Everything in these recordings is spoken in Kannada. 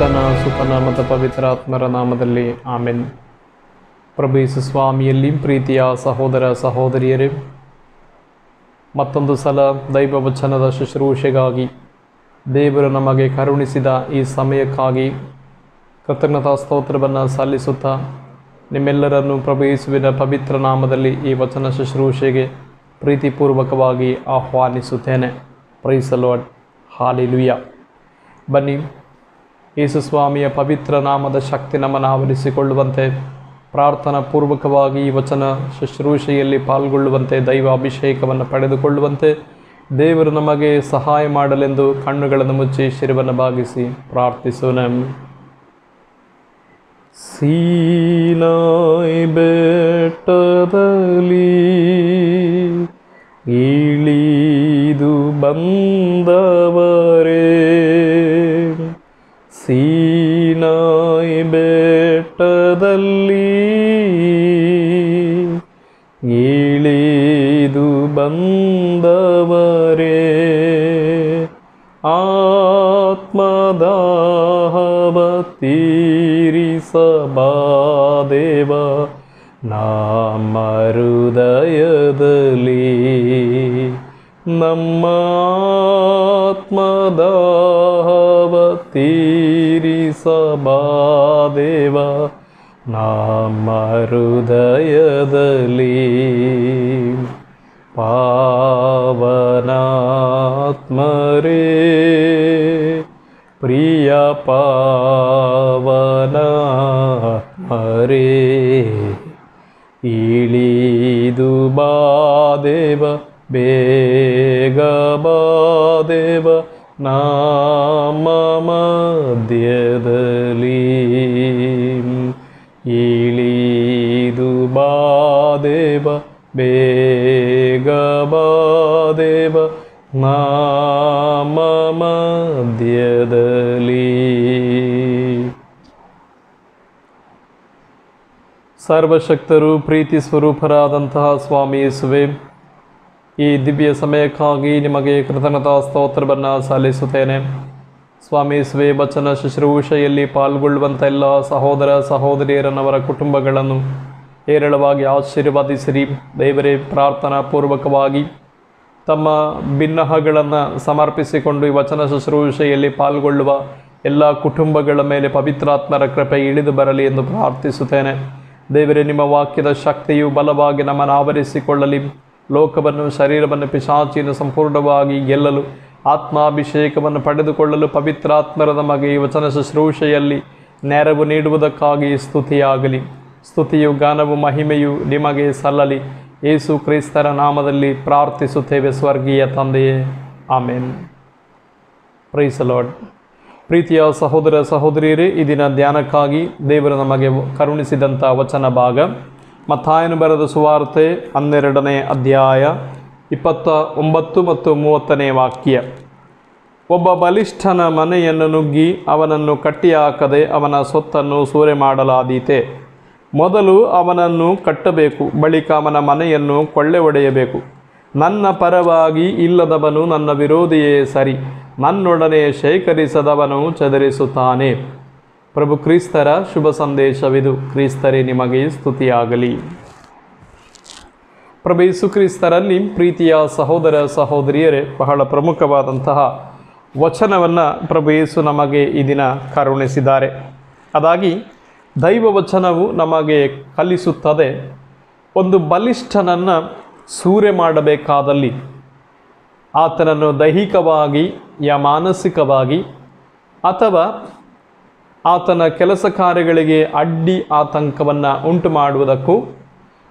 ಪಿತನ ಸುತನ ಮತ್ತು ಪವಿತ್ರಾತ್ಮರ ನಾಮದಲ್ಲಿ ಆಮೆನ್. ಪ್ರಭು ಯೇಸು ಸ್ವಾಮಿಯಲ್ಲಿ ಪ್ರೀತಿಯ ಸಹೋದರ ಸಹೋದರಿಯರೇ, ಮತ್ತೊಂದು ಸಲ ದೈವ ವಚನದ ಶುಶ್ರೂಷೆಗಾಗಿ ದೇವರು ನಮಗೆ ಕರುಣಿಸಿದ ಈ ಸಮಯಕ್ಕಾಗಿ ಕೃತಜ್ಞತಾ ಸ್ತೋತ್ರವನ್ನು ಸಲ್ಲಿಸುತ್ತಾ ನಿಮ್ಮೆಲ್ಲರನ್ನು ಪ್ರಭು ಯೇಸುವಿನ ಪವಿತ್ರ ನಾಮದಲ್ಲಿ ಈ ವಚನ ಶುಶ್ರೂಷೆಗೆ ಪ್ರೀತಿಪೂರ್ವಕವಾಗಿ ಆಹ್ವಾನಿಸುತ್ತೇನೆ. Praise the lord, hallelujah. ಬನ್ನಿ, ಯೇಸು ಸ್ವಾಮಿಯ ಪವಿತ್ರ ನಾಮದ ಶಕ್ತಿ ನಮ್ಮನ್ನು ಆವರಿಸಿಕೊಳ್ಳುವಂತೆ, ಪ್ರಾರ್ಥನಾ ಪೂರ್ವಕವಾಗಿ ಈ ವಚನ ಶುಶ್ರೂಷೆಯಲ್ಲಿ ಪಾಲ್ಗೊಳ್ಳುವಂತೆ, ದೈವ ಅಭಿಷೇಕವನ್ನು ಪಡೆದುಕೊಳ್ಳುವಂತೆ ದೇವರು ನಮಗೆ ಸಹಾಯ ಮಾಡಲೆಂದು ಕಣ್ಣುಗಳನ್ನು ಮುಚ್ಚಿ ಶಿರವನ್ನು ಭಾಗಿಸಿ ಪ್ರಾರ್ಥಿಸೋಣ. ಸೀನಾಯಿ ಬೆಟ್ಟದಲ್ಲಿ ಇಳಿದು ಬಂದವರೇ, ಸೀನಾಯಿ ಬೆಟ್ಟದಲ್ಲಿ ಇಳಿದು ಬಂದವರೇ, ಆತ್ಮದಾಹವ ತೀರಿಸಬಾ ದೇವ ನಮ್ಮ ಹೃದಯದಲ್ಲಿ, ನಮ್ಮ ಆತ್ಮದಾಹವ ತೀರಿಸಬಾ ದೇವ ನಮ್ಮ ಹೃದಯದಲ್ಲಿ. ಪಾವನಾತ್ಮರೇ, ಪ್ರಿಯ ಪಾವನಾತ್ಮರೇ, ಇಳಿದು ಬಾ ದೇವ, ಬೇಗ ಬಾ ದೇವ ನಮ್ಮ ಮಧ್ಯದಲ್ಲಿ, ಇಳಿದು ಬಾ ದೇವ, ಬೇಗ ಬಾ ದೇವ ನಮ್ಮ ಮಧ್ಯದಲ್ಲಿ. ಸರ್ವಶಕ್ತರು ಪ್ರೀತಿ ಸ್ವರೂಪರಾದಂತಹ ಸ್ವಾಮಿ ಯೇಸುವೆ, ಈ ದಿವ್ಯ ಸಮಯಕ್ಕಾಗಿ ನಿಮಗೆ ಕೃತಜ್ಞತಾ ಸ್ತೋತ್ರವನ್ನು ಸಲ್ಲಿಸುತ್ತೇನೆ. ಸ್ವಾಮಿ ಯೇಸುವೆ, ವಚನ ಶುಶ್ರೂಷೆಯಲ್ಲಿ ಪಾಲ್ಗೊಳ್ಳುವಂಥ ಎಲ್ಲ ಸಹೋದರ ಸಹೋದರಿಯರನ್ನವರ ಕುಟುಂಬಗಳನ್ನು ಹೇರಳವಾಗಿ ಆಶೀರ್ವಾದಿಸಿರಿ. ದೇವರೇ, ಪ್ರಾರ್ಥನಾ ಪೂರ್ವಕವಾಗಿ ತಮ್ಮ ಭಿನ್ನಹಗಳನ್ನು ಸಮರ್ಪಿಸಿಕೊಂಡು ಈ ವಚನ ಶುಶ್ರೂಷೆಯಲ್ಲಿ ಪಾಲ್ಗೊಳ್ಳುವ ಎಲ್ಲ ಕುಟುಂಬಗಳ ಮೇಲೆ ಪವಿತ್ರಾತ್ಮರ ಕೃಪೆ ಇಳಿದು ಬರಲಿ ಎಂದು ಪ್ರಾರ್ಥಿಸುತ್ತೇನೆ. ದೇವರೇ, ನಿಮ್ಮ ವಾಕ್ಯದ ಶಕ್ತಿಯು ಬಲವಾಗಿ ನಮ್ಮನ್ನು ಆವರಿಸಿಕೊಳ್ಳಲಿ. ಲೋಕವನ್ನು, ಶರೀರವನ್ನು, ಪಿಶಾಚಿಯನ್ನು ಸಂಪೂರ್ಣವಾಗಿ ಗೆಲ್ಲಲು, ಆತ್ಮಾಭಿಷೇಕವನ್ನು ಪಡೆದುಕೊಳ್ಳಲು ಪವಿತ್ರಾತ್ಮರ ನಮಗೆ ಈ ವಚನ ಶುಶ್ರೂಷೆಯಲ್ಲಿ ನೆರವು ನೀಡುವುದಕ್ಕಾಗಿ ಸ್ತುತಿಯಾಗಲಿ. ಸ್ತುತಿಯು, ಗಾನವು, ಮಹಿಮೆಯು ನಿಮಗೆ ಸಲ್ಲಲಿ. ಯೇಸು ಕ್ರಿಸ್ತರ ನಾಮದಲ್ಲಿ ಪ್ರಾರ್ಥಿಸುತ್ತೇವೆ ಸ್ವರ್ಗೀಯ ತಂದೆಯೇ, ಆಮೇನ್. Praise the lord. ಪ್ರೀತಿಯ ಸಹೋದರ ಸಹೋದರಿಯರೇ, ಈ ದಿನ ಧ್ಯಾನಕ್ಕಾಗಿ ದೇವರು ನಮಗೆ ಕರುಣಿಸಿದಂಥ ವಚನ ಭಾಗ ಮತ್ತಾಯನು ಬರೆದ ಸುವಾರ್ತೆ 12ನೇ ಅಧ್ಯಾಯ 29 ಮತ್ತು 30ನೇ ವಾಕ್ಯ. ಒಬ್ಬ ಬಲಿಷ್ಠನ ಮನೆಯನ್ನು ನುಗ್ಗಿ ಅವನನ್ನು ಕಟ್ಟಿಹಾಕದೆ ಅವನ ಸೊತ್ತನ್ನು ಸೂರೆ ಮಾಡಲಾದೀತೆ. ಮೊದಲು ಅವನನ್ನು ಕಟ್ಟಬೇಕು, ಬಳಿಕ ಅವನ ಮನೆಯನ್ನು ಕೊಳ್ಳೆ ಹೊಡೆಯಬೇಕು. ನನ್ನ ಪರವಾಗಿ ಇಲ್ಲದವನು ನನ್ನ ವಿರೋಧಿಯೇ ಸರಿ, ನನ್ನೊಡನೆ ಶೇಖರಿಸದವನು ಚದರಿಸುತ್ತಾನೆ. ಪ್ರಭು ಕ್ರಿಸ್ತರ ಶುಭ ಸಂದೇಶವಿದು. ಕ್ರಿಸ್ತರೇ ನಿಮಗೆ ಸ್ತುತಿಯಾಗಲಿ. ಪ್ರಭು ಯೇಸು ಕ್ರಿಸ್ತರಲ್ಲಿ ಪ್ರೀತಿಯ ಸಹೋದರ ಸಹೋದರಿಯರೇ, ಬಹಳ ಪ್ರಮುಖವಾದಂತಹ ವಚನವನ್ನು ಪ್ರಭು ಯೇಸು ನಮಗೆ ಈ ದಿನ ಕರುಣಿಸಿದ್ದಾರೆ. ಅದಾಗಿ ದೈವ ವಚನವು ನಮಗೆ ಕಲಿಸುತ್ತದೆ, ಒಂದು ಬಲಿಷ್ಠನನ್ನು ಸೂರೆ ಮಾಡಬೇಕಾದಲ್ಲಿ ಆತನನ್ನು ದೈಹಿಕವಾಗಿ ಮಾನಸಿಕವಾಗಿ ಅಥವಾ ಆತನ ಕೆಲಸ ಕಾರ್ಯಗಳಿಗೆ ಅಡ್ಡಿ ಆತಂಕವನ್ನು ಉಂಟು ಮಾಡುವುದಕ್ಕೂ,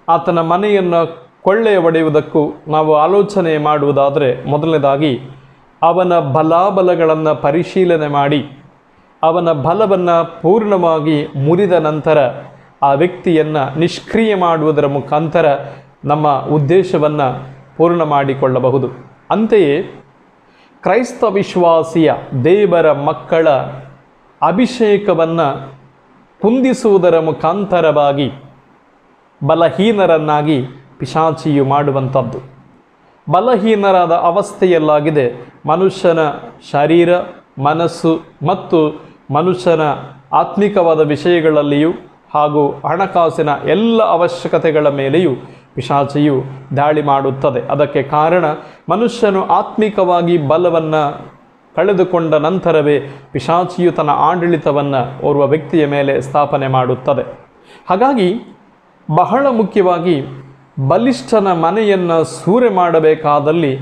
ಆತನ ಮನೆಯನ್ನು ಕೊಳ್ಳೆ ಹೊಡೆಯುವುದಕ್ಕೂ ನಾವು ಆಲೋಚನೆ ಮಾಡುವುದಾದರೆ, ಮೊದಲನೇದಾಗಿ ಅವನ ಬಲಾಬಲಗಳನ್ನು ಪರಿಶೀಲನೆ ಮಾಡಿ ಅವನ ಬಲವನ್ನು ಪೂರ್ಣವಾಗಿ ಮುರಿದ ನಂತರ ಆ ವ್ಯಕ್ತಿಯನ್ನು ನಿಷ್ಕ್ರಿಯ ಮಾಡುವುದರ ಮುಖಾಂತರ ನಮ್ಮ ಉದ್ದೇಶವನ್ನು ಪೂರ್ಣ ಮಾಡಿಕೊಳ್ಳಬಹುದು. ಅಂತೆಯೇ ಕ್ರೈಸ್ತ ವಿಶ್ವಾಸಿಯ ದೇವರ ಮಕ್ಕಳ ಅಭಿಷೇಕವನ್ನು ಕುಂದಿಸುವುದರ ಮುಖಾಂತರವಾಗಿ ಬಲಹೀನರನ್ನಾಗಿ ಪಿಶಾಚಿಯು ಮಾಡುವಂಥದ್ದು. ಬಲಹೀನರಾದ ಅವಸ್ಥೆಯಲ್ಲಾಗಿದೆ ಮನುಷ್ಯನ ಶರೀರ, ಮನಸ್ಸು ಮತ್ತು ಮನುಷ್ಯನ ಆತ್ಮಿಕವಾದ ವಿಷಯಗಳಲ್ಲಿಯೂ ಹಾಗೂ ಹಣಕಾಸಿನ ಎಲ್ಲ ಅವಶ್ಯಕತೆಗಳ ಮೇಲೆಯೂ ಪಿಶಾಚಿಯು ದಾಳಿ ಮಾಡುತ್ತದೆ. ಅದಕ್ಕೆ ಕಾರಣ ಮನುಷ್ಯನು ಆತ್ಮಿಕವಾಗಿ ಬಲವನ್ನು ಕಳೆದುಕೊಂಡ ನಂತರವೇ ಪಿಶಾಚಿಯು ತನ್ನ ಆಡಳಿತವನ್ನು ಓರ್ವ ವ್ಯಕ್ತಿಯ ಮೇಲೆ ಸ್ಥಾಪನೆ ಮಾಡುತ್ತದೆ. ಹಾಗಾಗಿ ಬಹಳ ಮುಖ್ಯವಾಗಿ ಬಲಿಷ್ಠನ ಮನೆಯನ್ನು ಸೂರೆ ಮಾಡಬೇಕಾದಲ್ಲಿ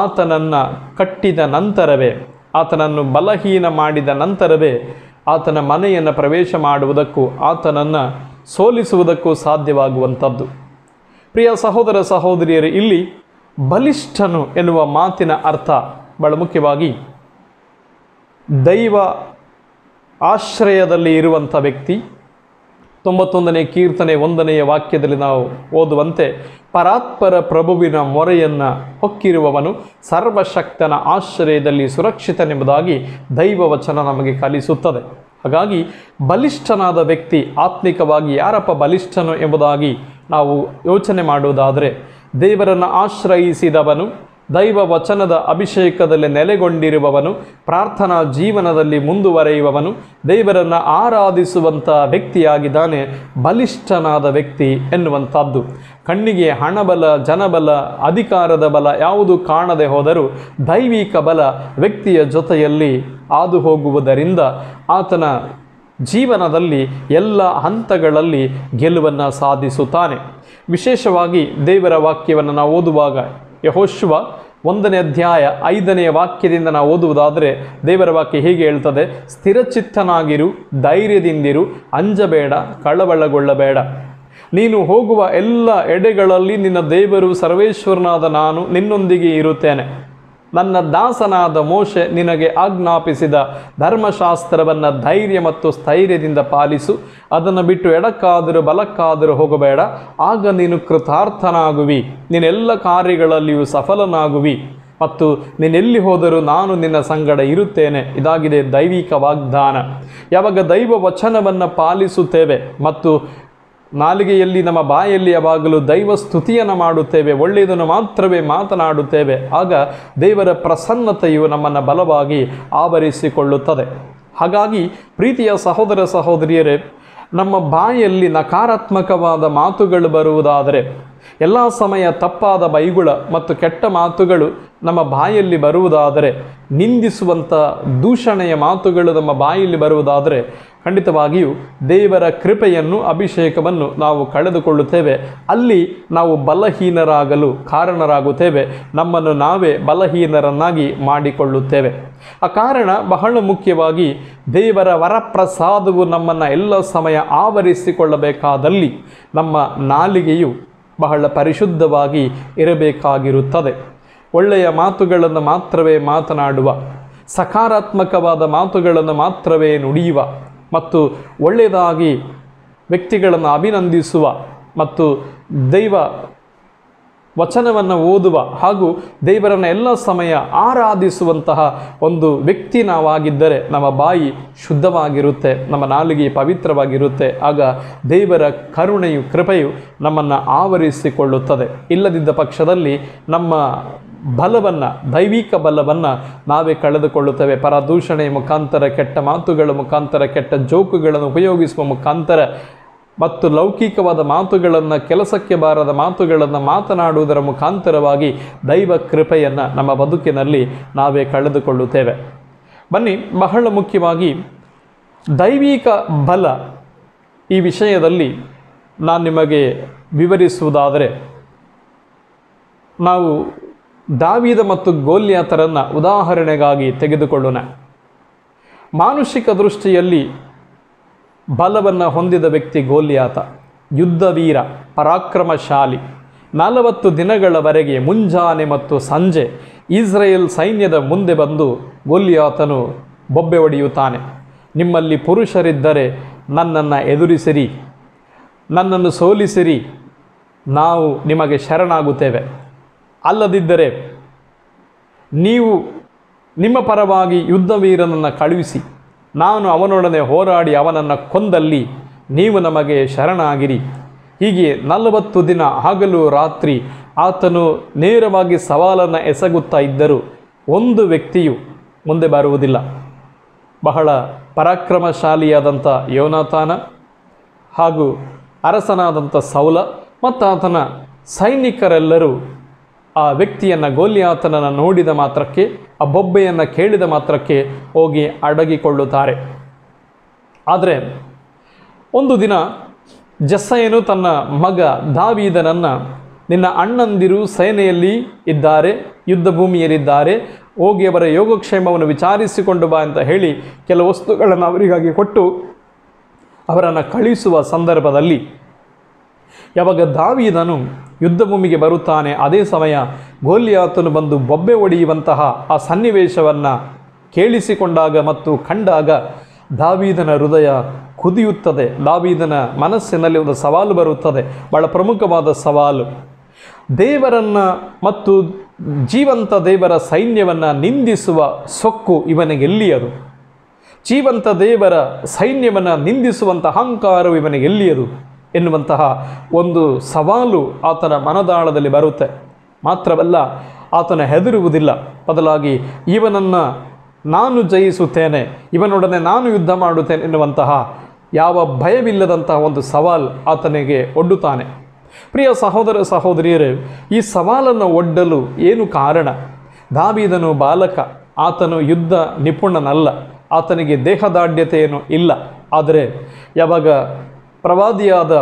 ಆತನನ್ನು ಕಟ್ಟಿದ ನಂತರವೇ, ಆತನನ್ನು ಬಲಹೀನ ಮಾಡಿದ ನಂತರವೇ ಆತನ ಮನೆಯನ್ನು ಪ್ರವೇಶ ಮಾಡುವುದಕ್ಕೂ ಆತನನ್ನು ಸೋಲಿಸುವುದಕ್ಕೂ ಸಾಧ್ಯವಾಗುವಂಥದ್ದು. ಪ್ರಿಯ ಸಹೋದರ ಸಹೋದರಿಯರು, ಇಲ್ಲಿ ಬಲಿಷ್ಠನು ಎನ್ನುವ ಮಾತಿನ ಅರ್ಥ ಬಹಳ ಮುಖ್ಯವಾಗಿ ದೈವ ಆಶ್ರಯದಲ್ಲಿ ಇರುವಂಥ ವ್ಯಕ್ತಿ. 91ನೇ ಕೀರ್ತನೆ 1ನೆಯ ವಾಕ್ಯದಲ್ಲಿ ನಾವು ಓದುವಂತೆ, ಪರಾತ್ಪರ ಪ್ರಭುವಿನ ಮೊರೆಯನ್ನು ಹೊಕ್ಕಿರುವವನು ಸರ್ವಶಕ್ತನ ಆಶ್ರಯದಲ್ಲಿ ಸುರಕ್ಷಿತನೆಂಬುದಾಗಿ ದೈವ ವಚನ ನಮಗೆ ಕಲಿಸುತ್ತದೆ. ಹಾಗಾಗಿ ಬಲಿಷ್ಠನಾದ ವ್ಯಕ್ತಿ ಆತ್ಮಿಕವಾಗಿ ಯಾರಪ್ಪ ಬಲಿಷ್ಠನು ಎಂಬುದಾಗಿ ನಾವು ಯೋಚನೆ ಮಾಡುವುದಾದರೆ, ದೇವರನ್ನು ಆಶ್ರಯಿಸಿದವನು, ದೈವ ವಚನದ ಅಭಿಷೇಕದಲ್ಲಿ ನೆಲೆಗೊಂಡಿರುವವನು, ಪ್ರಾರ್ಥನಾ ಜೀವನದಲ್ಲಿ ಮುಂದುವರೆಯುವವನು, ದೇವರನ್ನು ಆರಾಧಿಸುವಂಥ ವ್ಯಕ್ತಿಯಾಗಿದ್ದಾನೆ ಬಲಿಷ್ಠನಾದ ವ್ಯಕ್ತಿ ಎನ್ನುವಂಥದ್ದು. ಕಣ್ಣಿಗೆ ಹಣಬಲ, ಜನಬಲ, ಅಧಿಕಾರದ ಬಲ ಯಾವುದು ಕಾಣದೆ ಹೋದರೂ ದೈವಿಕ ಬಲ ವ್ಯಕ್ತಿಯ ಜೊತೆಯಲ್ಲಿ ಹಾದು ಹೋಗುವುದರಿಂದ ಆತನ ಜೀವನದಲ್ಲಿ ಎಲ್ಲ ಹಂತಗಳಲ್ಲಿ ಗೆಲುವನ್ನು ಸಾಧಿಸುತ್ತಾನೆ. ವಿಶೇಷವಾಗಿ ದೇವರ ವಾಕ್ಯವನ್ನು ನಾವು ಓದುವಾಗ ಯೆಹೋಶುವ 1ನೇ ಅಧ್ಯಾಯ 5ನೇ ವಾಕ್ಯದಿಂದ ನಾವು ಓದುವುದಾದರೆ ದೇವರ ವಾಕ್ಯ ಹೀಗೆ ಹೇಳ್ತದೆ, ಸ್ಥಿರಚಿತ್ತನಾಗಿರು, ಧೈರ್ಯದಿಂದಿರು, ಅಂಜಬೇಡ, ಕಳವಳಗೊಳ್ಳಬೇಡ. ನೀನು ಹೋಗುವ ಎಲ್ಲ ಎಡೆಗಳಲ್ಲಿ ನಿನ್ನ ದೇವರು ಸರ್ವೇಶ್ವರನಾದ ನಾನು ನಿನ್ನೊಂದಿಗೆ ಇರುತ್ತೇನೆ. ನನ್ನ ದಾಸನಾದ ಮೋಶೆ ನಿನಗೆ ಆಜ್ಞಾಪಿಸಿದ ಧರ್ಮಶಾಸ್ತ್ರವನ್ನು ಧೈರ್ಯ ಮತ್ತು ಸ್ಥೈರ್ಯದಿಂದ ಪಾಲಿಸು. ಅದನ್ನು ಬಿಟ್ಟು ಎಡಕ್ಕಾದರೂ ಬಲಕ್ಕಾದರೂ ಹೋಗಬೇಡ. ಆಗ ನೀನು ಕೃತಾರ್ಥನಾಗುವಿ, ನೀನೆಲ್ಲ ಕಾರ್ಯಗಳಲ್ಲಿಯೂ ಸಫಲನಾಗುವಿ ಮತ್ತು ನೀನೆಲ್ಲಿ ಹೋದರೂ ನಾನು ನಿನ್ನ ಸಂಗಡ ಇರುತ್ತೇನೆ. ಇದಾಗಿದೆ ದೈವಿಕ ವಾಗ್ದಾನ. ಯಾವಾಗ ದೈವ ವಚನವನ್ನು ಪಾಲಿಸುತ್ತೇವೆ ಮತ್ತು ನಾಲಿಗೆಯಲ್ಲಿ ನಮ್ಮ ಬಾಯಲ್ಲಿ ಯಾವಾಗಲೂ ದೈವ ಸ್ತುತಿಯನ್ನು ಮಾಡುತ್ತೇವೆ, ಒಳ್ಳೆಯದನ್ನು ಮಾತ್ರವೇ ಮಾತನಾಡುತ್ತೇವೆ, ಆಗ ದೇವರ ಪ್ರಸನ್ನತೆಯು ನಮ್ಮನ್ನು ಬಲವಾಗಿ ಆವರಿಸಿಕೊಳ್ಳುತ್ತದೆ. ಹಾಗಾಗಿ ಪ್ರೀತಿಯ ಸಹೋದರ ಸಹೋದರಿಯರೇ, ನಮ್ಮ ಬಾಯಲ್ಲಿ ನಕಾರಾತ್ಮಕವಾದ ಮಾತುಗಳು ಬರುವುದಾದರೆ, ಎಲ್ಲ ಸಮಯ ತಪ್ಪಾದ ಬೈಗುಳ ಮತ್ತು ಕೆಟ್ಟ ಮಾತುಗಳು ನಮ್ಮ ಬಾಯಲ್ಲಿ ಬರುವುದಾದರೆ, ನಿಂದಿಸುವಂಥ ದೂಷಣೆಯ ಮಾತುಗಳು ನಮ್ಮ ಬಾಯಲ್ಲಿ ಬರುವುದಾದರೆ ಖಂಡಿತವಾಗಿಯೂ ದೇವರ ಕೃಪೆಯನ್ನು, ಅಭಿಷೇಕವನ್ನು ನಾವು ಕಳೆದುಕೊಳ್ಳುತ್ತೇವೆ. ಅಲ್ಲಿ ನಾವು ಬಲಹೀನರಾಗಲು ಕಾರಣರಾಗುತ್ತೇವೆ, ನಮ್ಮನ್ನು ನಾವೇ ಬಲಹೀನರನ್ನಾಗಿ ಮಾಡಿಕೊಳ್ಳುತ್ತೇವೆ. ಆ ಕಾರಣ ಬಹಳ ಮುಖ್ಯವಾಗಿ ದೇವರ ವರಪ್ರಸಾದವು ನಮ್ಮನ್ನು ಎಲ್ಲ ಸಮಯ ಆವರಿಸಿಕೊಳ್ಳಬೇಕಾದಲ್ಲಿ ನಮ್ಮ ನಾಲಿಗೆಯು ಬಹಳ ಪರಿಶುದ್ಧವಾಗಿ ಇರಬೇಕಾಗಿರುತ್ತದೆ. ಒಳ್ಳೆಯ ಮಾತುಗಳನ್ನು ಮಾತ್ರವೇ ಮಾತನಾಡುವ, ಸಕಾರಾತ್ಮಕವಾದ ಮಾತುಗಳನ್ನು ಮಾತ್ರವೇ ನುಡಿಯುವ ಮತ್ತು ಒಳ್ಳೆಯದಾಗಿ ವ್ಯಕ್ತಿಗಳನ್ನು ಅಭಿನಂದಿಸುವ ಮತ್ತು ದೈವ ವಚನವನ್ನು ಓದುವ ಹಾಗೂ ದೇವರನ್ನು ಎಲ್ಲ ಸಮಯ ಆರಾಧಿಸುವಂತಹ ಒಂದು ವ್ಯಕ್ತಿ ನಾವಾಗಿದ್ದರೆ ನಮ್ಮ ಬಾಯಿ ಶುದ್ಧವಾಗಿರುತ್ತೆ, ನಮ್ಮ ನಾಲಿಗೆ ಪವಿತ್ರವಾಗಿರುತ್ತೆ. ಆಗ ದೇವರ ಕರುಣೆಯು, ಕೃಪೆಯು ನಮ್ಮನ್ನು ಆವರಿಸಿಕೊಳ್ಳುತ್ತದೆ. ಇಲ್ಲದಿದ್ದ ಪಕ್ಷದಲ್ಲಿ ನಮ್ಮ ಬಲವನ್ನು, ದೈವಿಕ ಬಲವನ್ನು ನಾವೇ ಕಳೆದುಕೊಳ್ಳುತ್ತೇವೆ. ಪರದೂಷಣೆಯ ಮುಖಾಂತರ, ಕೆಟ್ಟ ಮಾತುಗಳ ಮುಖಾಂತರ, ಕೆಟ್ಟ ಜೋಕುಗಳನ್ನು ಉಪಯೋಗಿಸುವ ಮುಖಾಂತರ ಮತ್ತು ಲೌಕಿಕವಾದ ಮಾತುಗಳನ್ನು, ಕೆಲಸಕ್ಕೆ ಬಾರದ ಮಾತುಗಳನ್ನು ಮಾತನಾಡುವುದರ ಮುಖಾಂತರವಾಗಿ ದೈವ ಕೃಪೆಯನ್ನು ನಮ್ಮ ಬದುಕಿನಲ್ಲಿ ನಾವೇ ಕಳೆದುಕೊಳ್ಳುತ್ತೇವೆ. ಬನ್ನಿ, ಬಹಳ ಮುಖ್ಯವಾಗಿ ದೈವಿಕ ಬಲ ಈ ವಿಷಯದಲ್ಲಿ ನಾನು ನಿಮಗೆ ವಿವರಿಸುವುದಾದರೆ, ನಾವು ದಾವೀದ ಮತ್ತು ಗೋಲ್ಯಾತರನ್ನು ಉದಾಹರಣೆಗಾಗಿ ತೆಗೆದುಕೊಳ್ಳೋಣ. ಮಾನುಷಿಕ ದೃಷ್ಟಿಯಲ್ಲಿ ಬಲವನ್ನು ಹೊಂದಿದ ವ್ಯಕ್ತಿ ಗೋಲ್ಯಾತ, ಯುದ್ಧವೀರ, ಪರಾಕ್ರಮಶಾಲಿ. 40 ದಿನಗಳವರೆಗೆ ಮುಂಜಾನೆ ಮತ್ತು ಸಂಜೆ ಇಸ್ರೇಲ್ ಸೈನ್ಯದ ಮುಂದೆ ಬಂದು ಗೋಲ್ಯಾತನು ಬೊಬ್ಬೆ ಹೊಡೆಯುತ್ತಾನೆ. ನಿಮ್ಮಲ್ಲಿ ಪುರುಷರಿದ್ದರೆ ನನ್ನನ್ನು ಎದುರಿಸಿರಿ, ನನ್ನನ್ನು ಸೋಲಿಸಿರಿ, ನಾವು ನಿಮಗೆ ಶರಣಾಗುತ್ತೇವೆ. ಅಲ್ಲದಿದ್ದರೆ ನೀವು ನಿಮ್ಮ ಪರವಾಗಿ ಯುದ್ಧವೀರನನ್ನು ಕಳುಹಿಸಿ, ನಾನು ಅವನೊಡನೆ ಹೋರಾಡಿ ಅವನನ್ನು ಕೊಂದಲ್ಲಿ ನೀವು ನಮಗೆ ಶರಣಾಗಿರಿ. ಹೀಗೆ 40 ದಿನ ಹಗಲು ರಾತ್ರಿ ಆತನು ನೇರವಾಗಿ ಸವಾಲನ್ನು ಎಸಗುತ್ತಾ ಇದ್ದರೂ ಒಂದು ವ್ಯಕ್ತಿಯು ಮುಂದೆ ಬರುವುದಿಲ್ಲ. ಬಹಳ ಪರಾಕ್ರಮಶಾಲಿಯಾದಂಥ ಯೋನಾತಾನ ಹಾಗೂ ಅರಸನಾದಂಥ ಸೌಲ ಮತ್ತು ಆತನ ಸೈನಿಕರೆಲ್ಲರೂ ಆ ವ್ಯಕ್ತಿಯನ್ನು ಗೋಲಿಯಾತನನ್ನು ನೋಡಿದ ಮಾತ್ರಕ್ಕೆ, ಆ ಬೊಬ್ಬೆಯನ್ನು ಕೇಳಿದ ಮಾತ್ರಕ್ಕೆ ಹೋಗಿ ಅಡಗಿಕೊಳ್ಳುತ್ತಾರೆ. ಆದರೆ ಒಂದು ದಿನ ಜೆಸ್ಸೆಯನು ತನ್ನ ಮಗ ದಾವೀದನನ್ನು, ನಿನ್ನ ಅಣ್ಣಂದಿರು ಸೇನೆಯಲ್ಲಿ ಇದ್ದಾರೆ, ಯುದ್ಧ ಭೂಮಿಯಲ್ಲಿದ್ದಾರೆ, ಹೋಗಿ ಅವರ ಯೋಗಕ್ಷೇಮವನ್ನು ವಿಚಾರಿಸಿಕೊಂಡು ಬಾ ಅಂತ ಹೇಳಿ ಕೆಲವು ವಸ್ತುಗಳನ್ನು ಅವರಿಗಾಗಿ ಕೊಟ್ಟು ಅವರನ್ನು ಕಳಿಸುವ ಸಂದರ್ಭದಲ್ಲಿ ಯಾವಾಗ ದಾವೀದನು ಯುದ್ಧ ಭೂಮಿಗೆ ಬರುತ್ತಾನೆ, ಅದೇ ಸಮಯ ಗೋಲಿಯಾತನು ಬಂದು ಬೊಬ್ಬೆ ಹೊಡೆಯುವಂತಹ ಆ ಸನ್ನಿವೇಶವನ್ನು ಕೇಳಿಸಿಕೊಂಡಾಗ ಮತ್ತು ಕಂಡಾಗ ದಾವೀದನ ಹೃದಯ ಕುದಿಯುತ್ತದೆ. ದಾವೀದನ ಮನಸ್ಸಿನಲ್ಲಿ ಒಂದು ಸವಾಲು ಬರುತ್ತದೆ, ಬಹಳ ಪ್ರಮುಖವಾದ ಸವಾಲು. ದೇವರನ್ನು ಮತ್ತು ಜೀವಂತ ದೇವರ ಸೈನ್ಯವನ್ನು ನಿಂದಿಸುವ ಸೊಕ್ಕು ಇವನಿಗೆಲ್ಲಿಯದು? ಜೀವಂತ ದೇವರ ಸೈನ್ಯವನ್ನು ನಿಂದಿಸುವಂಥ ಅಹಂಕಾರವು ಇವನಿಗೆಲ್ಲಿಯದು ಎನ್ನುವಂತಹ ಒಂದು ಸವಾಲು ಆತನ ಮನದಾಳದಲ್ಲಿ ಬರುತ್ತೆ. ಮಾತ್ರವಲ್ಲ, ಆತನ ಹೆದರುವುದಿಲ್ಲ, ಬದಲಾಗಿ ಇವನನ್ನು ನಾನು ಜಯಿಸುತ್ತೇನೆ, ಇವನೊಡನೆ ನಾನು ಯುದ್ಧ ಮಾಡುತ್ತೇನೆ ಎನ್ನುವಂತಹ ಯಾವ ಭಯವಿಲ್ಲದಂತಹ ಒಂದು ಸವಾಲು ಆತನಿಗೆ ಒಡ್ಡುತ್ತಾನೆ. ಪ್ರಿಯ ಸಹೋದರ ಸಹೋದರಿಯರೇ, ಈ ಸವಾಲನ್ನು ಒಡ್ಡಲು ಏನು ಕಾರಣ? ದಾವೀದನು ಬಾಲಕ, ಆತನು ಯುದ್ಧ ನಿಪುಣನಲ್ಲ, ಆತನಿಗೆ ದೇಹದಾಢ್ಯತೆಯೇನೂ ಇಲ್ಲ. ಆದರೆ ಯಾವಾಗ ಪ್ರವಾದಿಯಾದ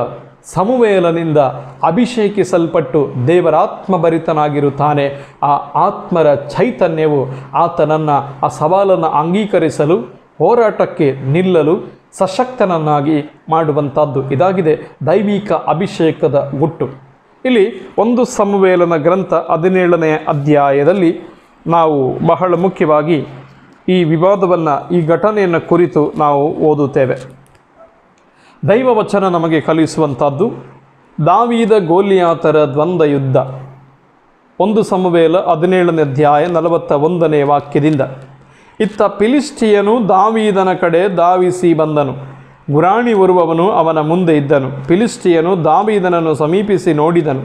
ಸಮುವೇಲನಿಂದ ಅಭಿಷೇಕಿಸಲ್ಪಟ್ಟು ದೇವರಾತ್ಮಭರಿತನಾಗಿರುತ್ತಾನೆ, ಆ ಆತ್ಮರ ಚೈತನ್ಯವು ಆತನನ್ನು ಆ ಸವಾಲನ್ನು ಅಂಗೀಕರಿಸಲು, ಹೋರಾಟಕ್ಕೆ ನಿಲ್ಲಲು ಸಶಕ್ತನನ್ನಾಗಿ ಮಾಡುವಂಥದ್ದು. ಇದಾಗಿದೆ ದೈವಿಕ ಅಭಿಷೇಕದ ಗುಟ್ಟು. ಇಲ್ಲಿ ಒಂದು ಸಮುವೇಲನ ಗ್ರಂಥ 17ನೇ ಅಧ್ಯಾಯದಲ್ಲಿ ನಾವು ಬಹಳ ಮುಖ್ಯವಾಗಿ ಈ ವಿವಾದವನ್ನು, ಈ ಘಟನೆಯನ್ನು ಕುರಿತು ನಾವು ಓದುತ್ತೇವೆ. ದೈವವಚನ ನಮಗೆ ಕಲಿಸುವಂಥದ್ದು ದಾವೀದ ಗೋಲಿಯಾತರ ದ್ವಂದ್ವ ಯುದ್ಧ. 1 ಸಮುವೇಲ 17ನೇ ಅಧ್ಯಾಯ 41ನೇ ವಾಕ್ಯದಿಂದ, ಇತ್ತ ಫಿಲಿಷ್ಟಿಯನು ದಾವೀದನ ಕಡೆ ಧಾವಿಸಿ ಬಂದನು. ಗುರಾಣಿ ಹೊರುವವನು ಅವನ ಮುಂದೆ ಇದ್ದನು. ಫಿಲಿಷ್ಟಿಯನು ದಾವೀದನನ್ನು ಸಮೀಪಿಸಿ ನೋಡಿದನು.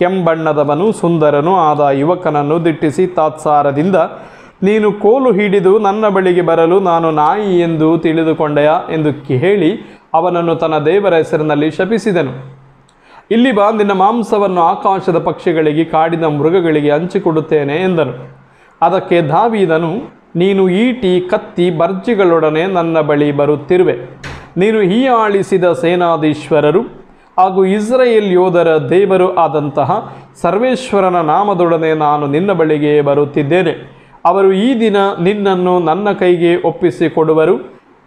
ಕೆಂಬಣ್ಣದವನು ಸುಂದರನು ಆದ ಯುವಕನನ್ನು ದಿಟ್ಟಿಸಿ ತಾತ್ಸಾರದಿಂದ, ನೀನು ಕೋಲು ಹಿಡಿದು ನನ್ನ ಬಳಿಗೆ ಬರಲು ನಾನು ನಾಯಿ ಎಂದು ತಿಳಿದುಕೊಂಡೆಯಾ ಎಂದು ಹೇಳಿ ಅವನನ್ನು ತನ್ನ ದೇವರ ಹೆಸರಿನಲ್ಲಿ ಶಪಿಸಿದನು. ಇಲ್ಲಿ ಬಾ, ನಿನ್ನ ಮಾಂಸವನ್ನು ಆಕಾಶದ ಪಕ್ಷಿಗಳಿಗೆ, ಕಾಡಿನ ಮೃಗಗಳಿಗೆ ಹಂಚಿಕೊಡುತ್ತೇನೆ ಎಂದನು. ಅದಕ್ಕೆ ದಾವೀದನು, ನೀನು ಈಟಿ, ಕತ್ತಿ, ಬರ್ಜಿಗಳೊಡನೆ ನನ್ನ ಬಳಿ ಬರುತ್ತಿರುವೆ. ನೀನು ಹೀಯಾಳಿಸಿದ ಸೇನಾಧೀಶ್ವರರು ಹಾಗೂ ಇಸ್ರಾಯೇಲ್ ಯೋಧರ ದೇವರು ಆದಂತಹ ಸರ್ವೇಶ್ವರನ ನಾಮದೊಡನೆ ನಾನು ನಿನ್ನ ಬಳಿಗೆ ಬರುತ್ತಿದ್ದೇನೆ. ಅವರು ಈ ದಿನ ನಿನ್ನನ್ನು ನನ್ನ ಕೈಗೆ ಒಪ್ಪಿಸಿಕೊಡುವರು.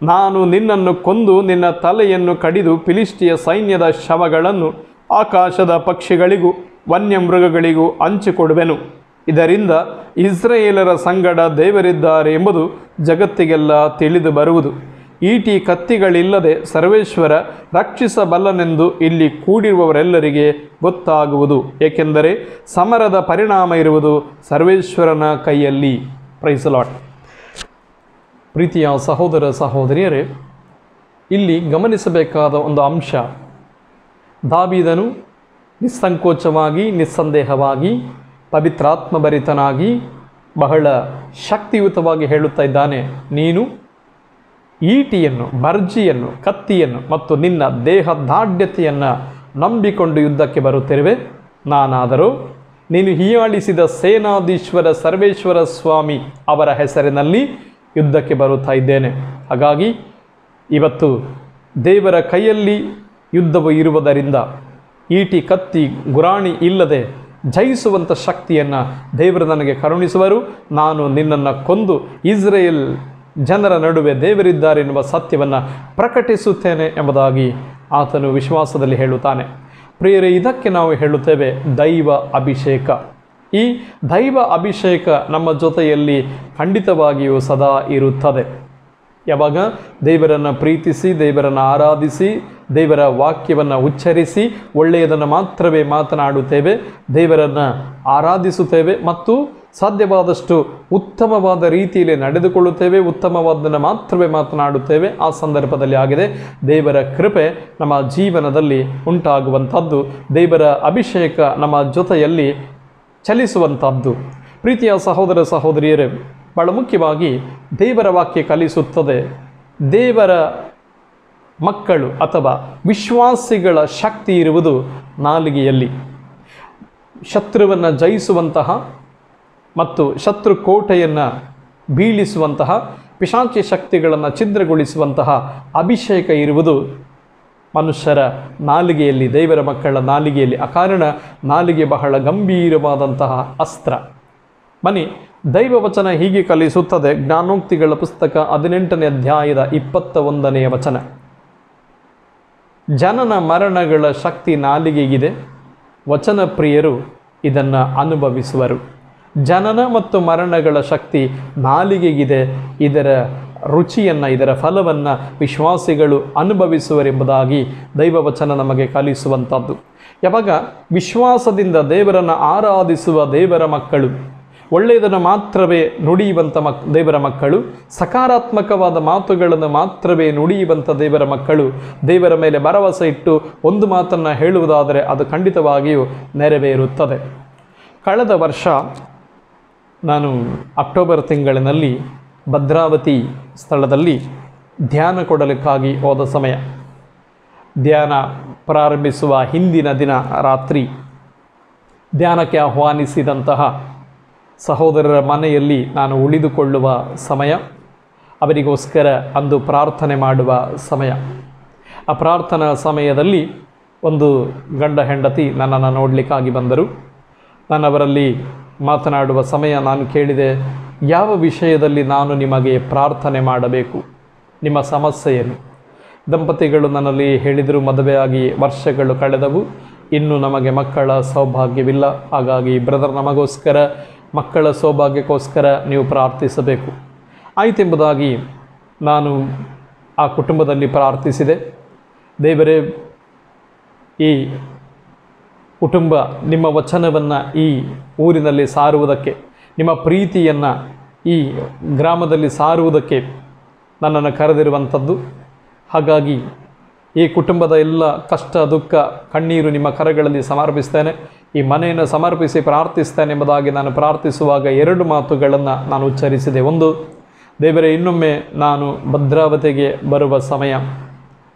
ನಾನು ನಿನ್ನನ್ನು ಕೊಂದು ನಿನ್ನ ತಲೆಯನ್ನು ಕಡಿದು ಫಿಲಿಷ್ಟಿಯ ಸೈನ್ಯದ ಶವಗಳನ್ನು ಆಕಾಶದ ಪಕ್ಷಿಗಳಿಗೂ ವನ್ಯಮೃಗಗಳಿಗೂ ಹಂಚಿಕೊಡುವೆನು. ಇದರಿಂದ ಇಸ್ರಾಯೇಲರ ಸಂಗಡ ದೇವರಿದ್ದಾರೆ ಎಂಬುದು ಜಗತ್ತಿಗೆಲ್ಲ ತಿಳಿದು ಬರುವುದು. ಈಟಿ ಕತ್ತಿಗಳಿಲ್ಲದೆ ಸರ್ವೇಶ್ವರ ರಕ್ಷಿಸಬಲ್ಲನೆಂದು ಇಲ್ಲಿ ಕೂಡಿರುವವರೆಲ್ಲರಿಗೆ ಗೊತ್ತಾಗುವುದು. ಏಕೆಂದರೆ ಸಮರದ ಪರಿಣಾಮ ಇರುವುದು ಸರ್ವೇಶ್ವರನ ಕೈಯಲ್ಲಿ. Praise the lord. ಪ್ರೀತಿಯ ಸಹೋದರ ಸಹೋದರಿಯರೇ, ಇಲ್ಲಿ ಗಮನಿಸಬೇಕಾದ ಒಂದು ಅಂಶ, ದಾವೀದನು ನಿಸ್ಸಂಕೋಚವಾಗಿ, ನಿಸ್ಸಂದೇಹವಾಗಿ, ಪವಿತ್ರಾತ್ಮಭರಿತನಾಗಿ, ಬಹಳ ಶಕ್ತಿಯುತವಾಗಿ ಹೇಳುತ್ತಾ ಇದ್ದಾನೆ, ನೀನು ಈಟಿಯನ್ನು, ಬರ್ಜಿಯನ್ನು, ಕತ್ತಿಯನ್ನು ಮತ್ತು ನಿನ್ನ ದೇಹದಾಢ್ಯತೆಯನ್ನು ನಂಬಿಕೊಂಡು ಯುದ್ಧಕ್ಕೆ ಬರುತ್ತಿರುವೆ. ನಾನಾದರೂ ನೀನು ಹೀಯಾಳಿಸಿದ ಸೇನಾಧೀಶ್ವರ ಸರ್ವೇಶ್ವರ ಸ್ವಾಮಿ ಅವರ ಹೆಸರಿನಲ್ಲಿ ಯುದ್ಧಕ್ಕೆ ಬರುತ್ತಾ ಇದ್ದೇನೆ. ಹಾಗಾಗಿ ಇವತ್ತು ದೇವರ ಕೈಯಲ್ಲಿ ಯುದ್ಧವು ಇರುವುದರಿಂದ ಈಟಿ, ಕತ್ತಿ, ಗುರಾಣಿ ಇಲ್ಲದೆ ಜಯಿಸುವಂಥ ಶಕ್ತಿಯನ್ನು ದೇವರು ನನಗೆ ಕರುಣಿಸುವರು. ನಾನು ನಿನ್ನನ್ನು ಕೊಂದು ಇಸ್ರೇಲ್ ಜನರ ನಡುವೆ ದೇವರಿದ್ದಾರೆ ಎನ್ನುವ ಸತ್ಯವನ್ನು ಪ್ರಕಟಿಸುತ್ತೇನೆ ಎಂಬುದಾಗಿ ಆತನು ವಿಶ್ವಾಸದಲ್ಲಿ ಹೇಳುತ್ತಾನೆ. ಪ್ರಿಯರೇ, ಇದಕ್ಕೆ ನಾವು ಹೇಳುತ್ತೇವೆ ದೈವ ಅಭಿಷೇಕ. ಈ ದೈವ ಅಭಿಷೇಕ ನಮ್ಮ ಜೊತೆಯಲ್ಲಿ ಖಂಡಿತವಾಗಿಯೂ ಸದಾ ಇರುತ್ತದೆ. ಯಾವಾಗ ದೇವರನ್ನು ಪ್ರೀತಿಸಿ, ದೇವರನ್ನು ಆರಾಧಿಸಿ, ದೇವರ ವಾಕ್ಯವನ್ನು ಉಚ್ಚರಿಸಿ ಒಳ್ಳೆಯದನ್ನು ಮಾತ್ರವೇ ಮಾತನಾಡುತ್ತೇವೆ, ದೇವರನ್ನು ಆರಾಧಿಸುತ್ತೇವೆ ಮತ್ತು ಸಾಧ್ಯವಾದಷ್ಟು ಉತ್ತಮವಾದ ರೀತಿಯಲ್ಲಿ ನಡೆದುಕೊಳ್ಳುತ್ತೇವೆ, ಉತ್ತಮವಾದನ್ನು ಮಾತ್ರವೇ ಮಾತನಾಡುತ್ತೇವೆ, ಆ ಸಂದರ್ಭದಲ್ಲಿ ಆಗಿದೆ ದೇವರ ಕೃಪೆ ನಮ್ಮ ಜೀವನದಲ್ಲಿ ಉಂಟಾಗುವಂಥದ್ದು, ದೇವರ ಅಭಿಷೇಕ ನಮ್ಮ ಜೊತೆಯಲ್ಲಿ ಚಲಿಸುವಂಥದ್ದು. ಪ್ರೀತಿಯ ಸಹೋದರ ಸಹೋದರಿಯರೇ, ಭಾಳ ಮುಖ್ಯವಾಗಿ ದೇವರ ವಾಕ್ಯ ಕಲಿಸುತ್ತದೆ, ದೇವರ ಮಕ್ಕಳು ಅಥವಾ ವಿಶ್ವಾಸಿಗಳ ಶಕ್ತಿ ಇರುವುದು ನಾಲಿಗೆಯಲ್ಲಿ. ಶತ್ರುವನ್ನು ಜಯಿಸುವಂತಹ ಮತ್ತು ಶತ್ರು ಕೋಟೆಯನ್ನು ಬೀಳಿಸುವಂತಹ, ಪಿಶಾಚಿ ಶಕ್ತಿಗಳನ್ನು ಛಿದ್ರಗೊಳಿಸುವಂತಹ ಅಭಿಷೇಕ ಇರುವುದು ಮನುಷ್ಯರ ನಾಲಿಗೆಯಲ್ಲಿ, ದೇವರ ಮಕ್ಕಳ ನಾಲಿಗೆಯಲ್ಲಿ. ಆ ಕಾರಣ ನಾಲಿಗೆ ಬಹಳ ಗಂಭೀರವಾದಂತಹ ಅಸ್ತ್ರ. ಬನ್ನಿ, ದೈವವಚನ ಹೀಗೆ ಕಲಿಸುತ್ತದೆ. ಜ್ಞಾನೋಕ್ತಿಗಳ ಪುಸ್ತಕ 18ನೇ ಅಧ್ಯಾಯದ 21ನೇ ವಚನ. ಜನನ ಮರಣಗಳ ಶಕ್ತಿ ನಾಲಿಗೆಗಿದೆ, ವಚನ ಪ್ರಿಯರು ಇದನ್ನು ಅನುಭವಿಸುವರು. ಜನನ ಮತ್ತು ಮರಣಗಳ ಶಕ್ತಿ ನಾಲಿಗೆಗಿದೆ, ಇದರ ರುಚಿಯನ್ನು, ಇದರ ಫಲವನ್ನು ವಿಶ್ವಾಸಿಗಳು ಅನುಭವಿಸುವರೆಂಬುದಾಗಿ ದೈವವಚನ ನಮಗೆ ಕಲಿಸುವಂಥದ್ದು. ಯಾವಾಗ ವಿಶ್ವಾಸದಿಂದ ದೇವರನ್ನು ಆರಾಧಿಸುವ ದೇವರ ಮಕ್ಕಳು, ಒಳ್ಳೆಯದನ್ನು ಮಾತ್ರವೇ ನುಡಿಯುವಂಥ ದೇವರ ಮಕ್ಕಳು, ಸಕಾರಾತ್ಮಕವಾದ ಮಾತುಗಳನ್ನು ಮಾತ್ರವೇ ನುಡಿಯುವಂಥ ದೇವರ ಮಕ್ಕಳು, ದೇವರ ಮೇಲೆ ಭರವಸೆ ಇಟ್ಟು ಒಂದು ಮಾತನ್ನು ಹೇಳುವುದಾದರೆ ಅದು ಖಂಡಿತವಾಗಿಯೂ ನೆರವೇರುತ್ತದೆ. ಕಳೆದ ವರ್ಷ ನಾನು ಅಕ್ಟೋಬರ್ ತಿಂಗಳಿನಲ್ಲಿ ಭದ್ರಾವತಿ ಸ್ಥಳದಲ್ಲಿ ಧ್ಯಾನ ಕೊಡಲಿಕ್ಕಾಗಿ ಹೋದ ಸಮಯ, ಧ್ಯಾನ ಪ್ರಾರಂಭಿಸುವ ಹಿಂದಿನ ದಿನ ರಾತ್ರಿ ಧ್ಯಾನಕ್ಕೆ ಆಹ್ವಾನಿಸಿದಂತಹ ಸಹೋದರರ ಮನೆಯಲ್ಲಿ ನಾನು ಉಳಿದುಕೊಳ್ಳುವ ಸಮಯ, ಅವರಿಗೋಸ್ಕರ ಅಂದು ಪ್ರಾರ್ಥನೆ ಮಾಡುವ ಸಮಯ. ಆ ಪ್ರಾರ್ಥನಾ ಸಮಯದಲ್ಲಿ ಒಂದು ಗಂಡ ಹೆಂಡತಿ ನನ್ನನ್ನು ನೋಡಲಿಕ್ಕಾಗಿ ಬಂದರು. ನಾನು ಅವರಲ್ಲಿ ಮಾತನಾಡುವ ಸಮಯ ನಾನು ಕೇಳಿದೆ, ಯಾವ ವಿಷಯದಲ್ಲಿ ನಾನು ನಿಮಗೆ ಪ್ರಾರ್ಥನೆ ಮಾಡಬೇಕು, ನಿಮ್ಮ ಸಮಸ್ಯೆಯನ್ನು. ದಂಪತಿಗಳು ನನ್ನಲ್ಲಿ ಹೇಳಿದರು, ಮದುವೆಯಾಗಿ ವರ್ಷಗಳು ಕಳೆದವು, ಇನ್ನು ನಮಗೆ ಮಕ್ಕಳ ಸೌಭಾಗ್ಯವಿಲ್ಲ, ಹಾಗಾಗಿ ಬ್ರದರ್ ನಮಗೋಸ್ಕರ ಮಕ್ಕಳ ಸೌಭಾಗ್ಯಕ್ಕೋಸ್ಕರ ನೀವು ಪ್ರಾರ್ಥಿಸಬೇಕು. ಆಯಿತೆಂಬುದಾಗಿ ನಾನು ಆ ಕುಟುಂಬದಲ್ಲಿ ಪ್ರಾರ್ಥಿಸಿದೆ. ದೇವರೇ, ಈ ಕುಟುಂಬ ನಿಮ್ಮ ವಚನವನ್ನು ಈ ಊರಿನಲ್ಲಿ ಸಾರುವುದಕ್ಕೆ, ನಿಮ್ಮ ಪ್ರೀತಿಯನ್ನು ಈ ಗ್ರಾಮದಲ್ಲಿ ಸಾರುವುದಕ್ಕೆ ನನ್ನನ್ನು ಕರೆದಿರುವಂಥದ್ದು. ಹಾಗಾಗಿ ಈ ಕುಟುಂಬದ ಎಲ್ಲ ಕಷ್ಟ ದುಃಖ ಕಣ್ಣೀರು ನಿಮ್ಮ ಕರಗಳಲ್ಲಿ ಸಮರ್ಪಿಸ್ತೇನೆ, ಈ ಮನೆಯನ್ನು ಸಮರ್ಪಿಸಿ ಪ್ರಾರ್ಥಿಸ್ತೇನೆ ಎಂಬುದಾಗಿ ನಾನು ಪ್ರಾರ್ಥಿಸುವಾಗ 2 ಮಾತುಗಳನ್ನು ನಾನು ಉಚ್ಚರಿಸಿದೆ. ಒಂದು, ದೇವರೇ, ಇನ್ನೊಮ್ಮೆ ನಾನು ಭದ್ರಾವತಿಗೆ ಬರುವ ಸಮಯ,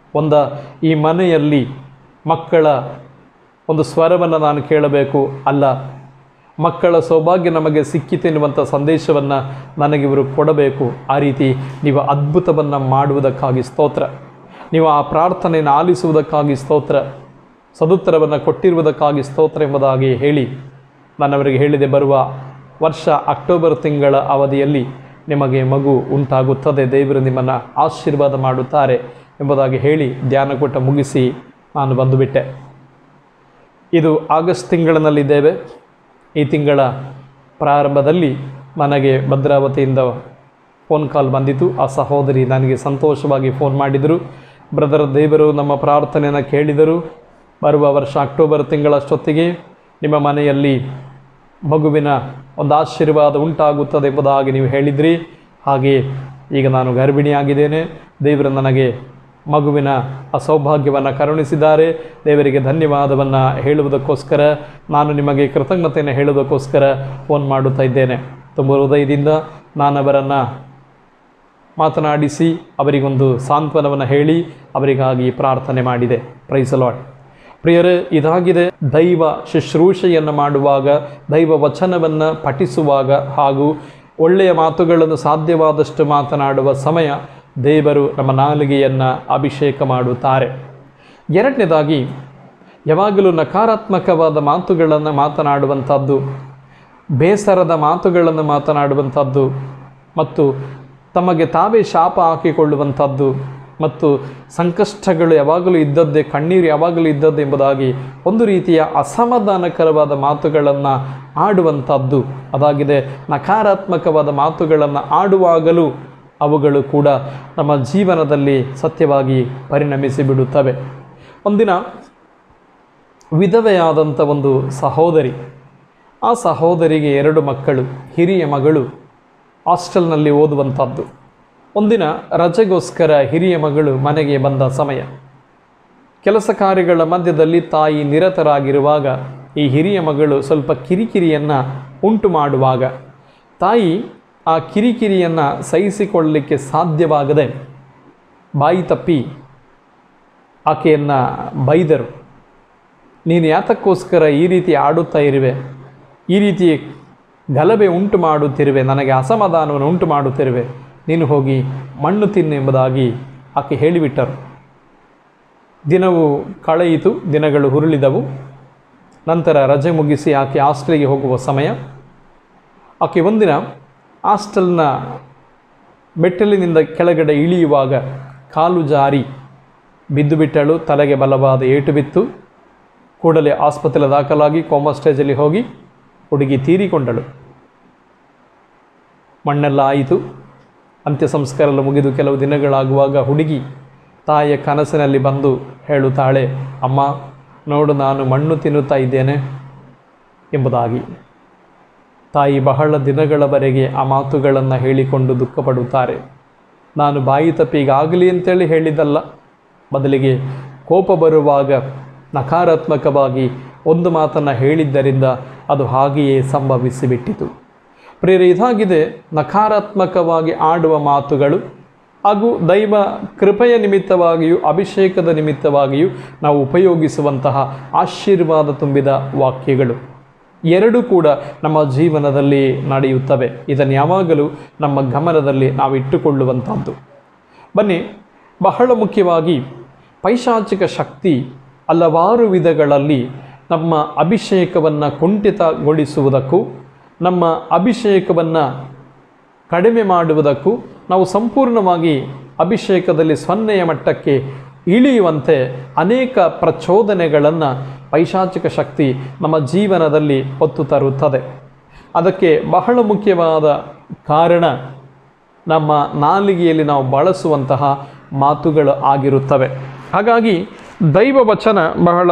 ಈ ಮನೆಯಲ್ಲಿ ಮಕ್ಕಳ ಒಂದು ಸ್ವರವನ್ನು ನಾನು ಕೇಳಬೇಕು, ಅಲ್ಲ ಮಕ್ಕಳ ಸೌಭಾಗ್ಯ ನಮಗೆ ಸಿಕ್ಕಿತೆನ್ನುವಂಥ ಸಂದೇಶವನ್ನು ನನಗೆ ಇವರು ಕೊಡಬೇಕು. ಆ ರೀತಿ ನೀವು ಅದ್ಭುತವನ್ನು ಮಾಡುವುದಕ್ಕಾಗಿ ಸ್ತೋತ್ರ, ನೀವು ಆ ಪ್ರಾರ್ಥನೆಯನ್ನು ಆಲಿಸುವುದಕ್ಕಾಗಿ ಸ್ತೋತ್ರ, ಸದುತ್ತರವನ್ನು ಕೊಟ್ಟಿರುವುದಕ್ಕಾಗಿ ಸ್ತೋತ್ರ ಎಂಬುದಾಗಿ ಹೇಳಿ ನಾನವರಿಗೆ ಹೇಳಿದೆ, ಬರುವ ವರ್ಷ ಅಕ್ಟೋಬರ್ ತಿಂಗಳ ಅವಧಿಯಲ್ಲಿ ನಿಮಗೆ ಮಗು ಉಂಟಾಗುತ್ತದೆ, ದೇವರು ನಿಮ್ಮನ್ನು ಆಶೀರ್ವಾದ ಮಾಡುತ್ತಾರೆ ಎಂಬುದಾಗಿ ಹೇಳಿ ಧ್ಯಾನಕೂಟ ಮುಗಿಸಿ ನಾನು ಬಂದುಬಿಟ್ಟೆ. ಇದು ಆಗಸ್ಟ್ ತಿಂಗಳಿನಲ್ಲಿದ್ದೇವೆ. ಈ ತಿಂಗಳ ಪ್ರಾರಂಭದಲ್ಲಿ ನನಗೆ ಭದ್ರಾವತಿಯಿಂದ ಫೋನ್ ಕಾಲ್ ಬಂದಿತು. ಆ ಸಹೋದರಿ ನನಗೆ ಸಂತೋಷವಾಗಿ ಫೋನ್ ಮಾಡಿದರು, ಬ್ರದರ್, ದೇವರು ನಮ್ಮ ಪ್ರಾರ್ಥನೆಯನ್ನು ಕೇಳಿದರು, ಬರುವ ವರ್ಷ ಅಕ್ಟೋಬರ್ ತಿಂಗಳಷ್ಟೊತ್ತಿಗೆ ನಿಮ್ಮ ಮನೆಯಲ್ಲಿ ಮಗುವಿನ ಒಂದು ಆಶೀರ್ವಾದ ಉಂಟಾಗುತ್ತದೆ ಎಂಬುದಾಗಿ ನೀವು ಹೇಳಿದ್ರಿ. ಹಾಗೆ ಈಗ ನಾನು ಗರ್ಭಿಣಿಯಾಗಿದ್ದೇನೆ, ದೇವರು ನನಗೆ ಮಗುವಿನ ಆ ಸೌಭಾಗ್ಯವನ್ನು ಕರುಣಿಸಿದ್ದಾರೆ. ದೇವರಿಗೆ ಧನ್ಯವಾದವನ್ನು ಹೇಳುವುದಕ್ಕೋಸ್ಕರ, ನಾನು ನಿಮಗೆ ಕೃತಜ್ಞತೆಯನ್ನು ಹೇಳುವುದಕ್ಕೋಸ್ಕರ ಫೋನ್ ಮಾಡುತ್ತಾ ಇದ್ದೇನೆ. ತುಂಬ ಹೃದಯದಿಂದ ನಾನು ಅವರನ್ನು ಮಾತನಾಡಿಸಿ ಅವರಿಗೊಂದು ಸಾಂತ್ವನವನ್ನು ಹೇಳಿ ಅವರಿಗಾಗಿ ಪ್ರಾರ್ಥನೆ ಮಾಡಿದೆ. Praise the lord. ಪ್ರಿಯರೇ, ಇದಾಗಿದೆ ದೈವ ಶುಶ್ರೂಷೆಯನ್ನು ಮಾಡುವಾಗ, ದೈವ ವಚನವನ್ನು ಪಠಿಸುವಾಗ ಹಾಗೂ ಒಳ್ಳೆಯ ಮಾತುಗಳನ್ನು ಸಾಧ್ಯವಾದಷ್ಟು ಮಾತನಾಡುವ ಸಮಯ ದೇವರು ನಮ್ಮ ನಾಲಿಗೆಯನ್ನು ಅಭಿಷೇಕ ಮಾಡುತ್ತಾರೆ. ಎರಡನೇದಾಗಿ, ಯಾವಾಗಲೂ ನಕಾರಾತ್ಮಕವಾದ ಮಾತುಗಳನ್ನು ಮಾತನಾಡುವಂಥದ್ದು, ಬೇಸರದ ಮಾತುಗಳನ್ನು ಮಾತನಾಡುವಂಥದ್ದು ಮತ್ತು ತಮಗೆ ತಾವೇ ಶಾಪ ಹಾಕಿಕೊಳ್ಳುವಂಥದ್ದು ಮತ್ತು ಸಂಕಷ್ಟಗಳು ಯಾವಾಗಲೂ ಇದ್ದದ್ದೇ, ಕಣ್ಣೀರು ಯಾವಾಗಲೂ ಇದ್ದದ್ದು ಎಂಬುದಾಗಿ ಒಂದು ರೀತಿಯ ಅಸಮಾಧಾನಕರವಾದ ಮಾತುಗಳನ್ನು ಆಡುವಂಥದ್ದು ಅದಾಗಿದೆ. ನಕಾರಾತ್ಮಕವಾದ ಮಾತುಗಳನ್ನು ಆಡುವಾಗಲೂ ಅವುಗಳು ಕೂಡ ನಮ್ಮ ಜೀವನದಲ್ಲಿ ಸತ್ಯವಾಗಿ ಪರಿಣಮಿಸಿ ಬಿಡುತ್ತವೆ. ಒಂದಿನ ವಿಧವೆಯಾದಂಥ ಒಂದು ಸಹೋದರಿ, ಆ ಸಹೋದರಿಗೆ 2 ಮಕ್ಕಳು, ಹಿರಿಯ ಮಗಳು ಹಾಸ್ಟೆಲ್ನಲ್ಲಿ ಓದುವಂಥದ್ದು. ಒಂದಿನ ರಜೆಗೋಸ್ಕರ ಹಿರಿಯ ಮಗಳು ಮನೆಗೆ ಬಂದ ಸಮಯ, ಕೆಲಸ ಕಾರ್ಯಗಳ ಮಧ್ಯದಲ್ಲಿ ತಾಯಿ ನಿರತರಾಗಿರುವಾಗ ಈ ಹಿರಿಯ ಮಗಳು ಸ್ವಲ್ಪ ಕಿರಿಕಿರಿಯನ್ನು ಉಂಟು ಮಾಡುವಾಗ ತಾಯಿ ಆ ಕಿರಿಕಿರಿಯನ್ನು ಸಹಿಸಿಕೊಳ್ಳಲಿಕ್ಕೆ ಸಾಧ್ಯವಾಗದೆ ಬಾಯಿ ತಪ್ಪಿ ಆಕೆಯನ್ನು ಬೈದರು. ನೀನು ಯಾತಕ್ಕೋಸ್ಕರ ಈ ರೀತಿ ಆಡುತ್ತಾ ಇರುವೆ, ಈ ರೀತಿ ಗಲಭೆ ಉಂಟು ಮಾಡುತ್ತಿರುವೆ, ನನಗೆ ಅಸಮಾಧಾನವನ್ನು ಉಂಟು ಮಾಡುತ್ತಿರುವೆ, ನೀನು ಹೋಗಿ ಮಣ್ಣು ತಿನ್ನು ಎಂಬುದಾಗಿ ಆಕೆ ಹೇಳಿಬಿಟ್ಟರು. ದಿನವು ಕಳೆಯಿತು, ದಿನಗಳು ಹುರುಳಿದವು. ನಂತರ ರಜೆ ಮುಗಿಸಿ ಆಕೆ ಹಾಸ್ಟೆಲ್ಗೆ ಹೋಗುವ ಸಮಯ. ಆಕೆ ಒಂದಿನ ಹಾಸ್ಟೆಲ್ನ ಮೆಟ್ಟಲಿನಿಂದ ಕೆಳಗಡೆ ಇಳಿಯುವಾಗ ಕಾಲು ಜಾರಿ ಬಿದ್ದು ಬಿಟ್ಟಳು. ತಲೆಗೆ ಬಲವಾದ ಏಟು ಬಿತ್ತು. ಕೂಡಲೇ ಆಸ್ಪತ್ರೆಗೆ ದಾಖಲಾಗಿ ಕೋಮಾ ಸ್ಟೇಜಲ್ಲಿ ಹೋಗಿ ಹುಡುಗಿ ತೀರಿಕೊಂಡಳು. ಮಣ್ಣೆಲ್ಲ ಆಯಿತು. ಅಂತ್ಯ ಸಂಸ್ಕಾರ ಎಲ್ಲ ಮುಗಿದು ಕೆಲವು ದಿನಗಳಾಗುವಾಗ ಹುಡುಗಿ ತಾಯಿಯ ಕನಸಿನಲ್ಲಿ ಬಂದು ಹೇಳುತ್ತಾಳೆ, ಅಮ್ಮ ನೋಡು, ನಾನು ಮಣ್ಣು ತಿನ್ನುತ್ತಾ ಇದ್ದೇನೆ ಎಂಬುದಾಗಿ. ತಾಯಿ ಬಹಳ ದಿನಗಳವರೆಗೆ ಆ ಮಾತುಗಳನ್ನು ಹೇಳಿಕೊಂಡು ದುಃಖಪಡುತ್ತಾರೆ. ನಾನು ಬಾಯಿ ತಪ್ಪಿಗಾಗಲಿ ಅಂತೇಳಿ ಹೇಳಿದ್ದಲ್ಲ, ಬದಲಿಗೆ ಕೋಪ ಬರುವಾಗ ನಕಾರಾತ್ಮಕವಾಗಿ ಒಂದು ಮಾತನ್ನು ಹೇಳಿದ್ದರಿಂದ ಅದು ಹಾಗೆಯೇ ಸಂಭವಿಸಿಬಿಟ್ಟಿತು. ಪ್ರಿಯರೇ, ಇದಾಗಿದೆ ನಕಾರಾತ್ಮಕವಾಗಿ ಆಡುವ ಮಾತುಗಳು ಹಾಗೂ ದೈವ ಕೃಪೆಯ ನಿಮಿತ್ತವಾಗಿಯೂ ಅಭಿಷೇಕದ ನಿಮಿತ್ತವಾಗಿಯೂ ನಾವು ಉಪಯೋಗಿಸುವಂತಹ ಆಶೀರ್ವಾದ ತುಂಬಿದ ವಾಕ್ಯಗಳು ಎರಡೂ ಕೂಡ ನಮ್ಮ ಜೀವನದಲ್ಲಿ ನಡೆಯುತ್ತವೆ. ಇದನ್ನು ಯಾವಾಗಲೂ ನಮ್ಮ ಗಮನದಲ್ಲಿ ನಾವು ಇಟ್ಟುಕೊಳ್ಳುವಂಥದ್ದು. ಬನ್ನಿ, ಬಹಳ ಮುಖ್ಯವಾಗಿ ಪೈಶಾಚಿಕ ಶಕ್ತಿ ಹಲವಾರು ವಿಧಗಳಲ್ಲಿ ನಮ್ಮ ಅಭಿಷೇಕವನ್ನು ಕುಂಠಿತಗೊಳಿಸುವುದಕ್ಕೂ ನಮ್ಮ ಅಭಿಷೇಕವನ್ನು ಕಡಿಮೆ ಮಾಡುವುದಕ್ಕೂ ನಾವು ಸಂಪೂರ್ಣವಾಗಿ ಅಭಿಷೇಕದಲ್ಲಿ 0ಯ ಮಟ್ಟಕ್ಕೆ ಇಳಿಯುವಂತೆ ಅನೇಕ ಪ್ರಚೋದನೆಗಳನ್ನು ಪೈಶಾಚಿಕ ಶಕ್ತಿ ನಮ್ಮ ಜೀವನದಲ್ಲಿ ಹೊತ್ತು ತರುತ್ತದೆ. ಅದಕ್ಕೆ ಬಹಳ ಮುಖ್ಯವಾದ ಕಾರಣ ನಮ್ಮ ನಾಲಿಗೆಯಲ್ಲಿ ನಾವು ಬಳಸುವಂತಹ ಮಾತುಗಳು ಆಗಿರುತ್ತವೆ. ಹಾಗಾಗಿ ದೈವ ವಚನ ಬಹಳ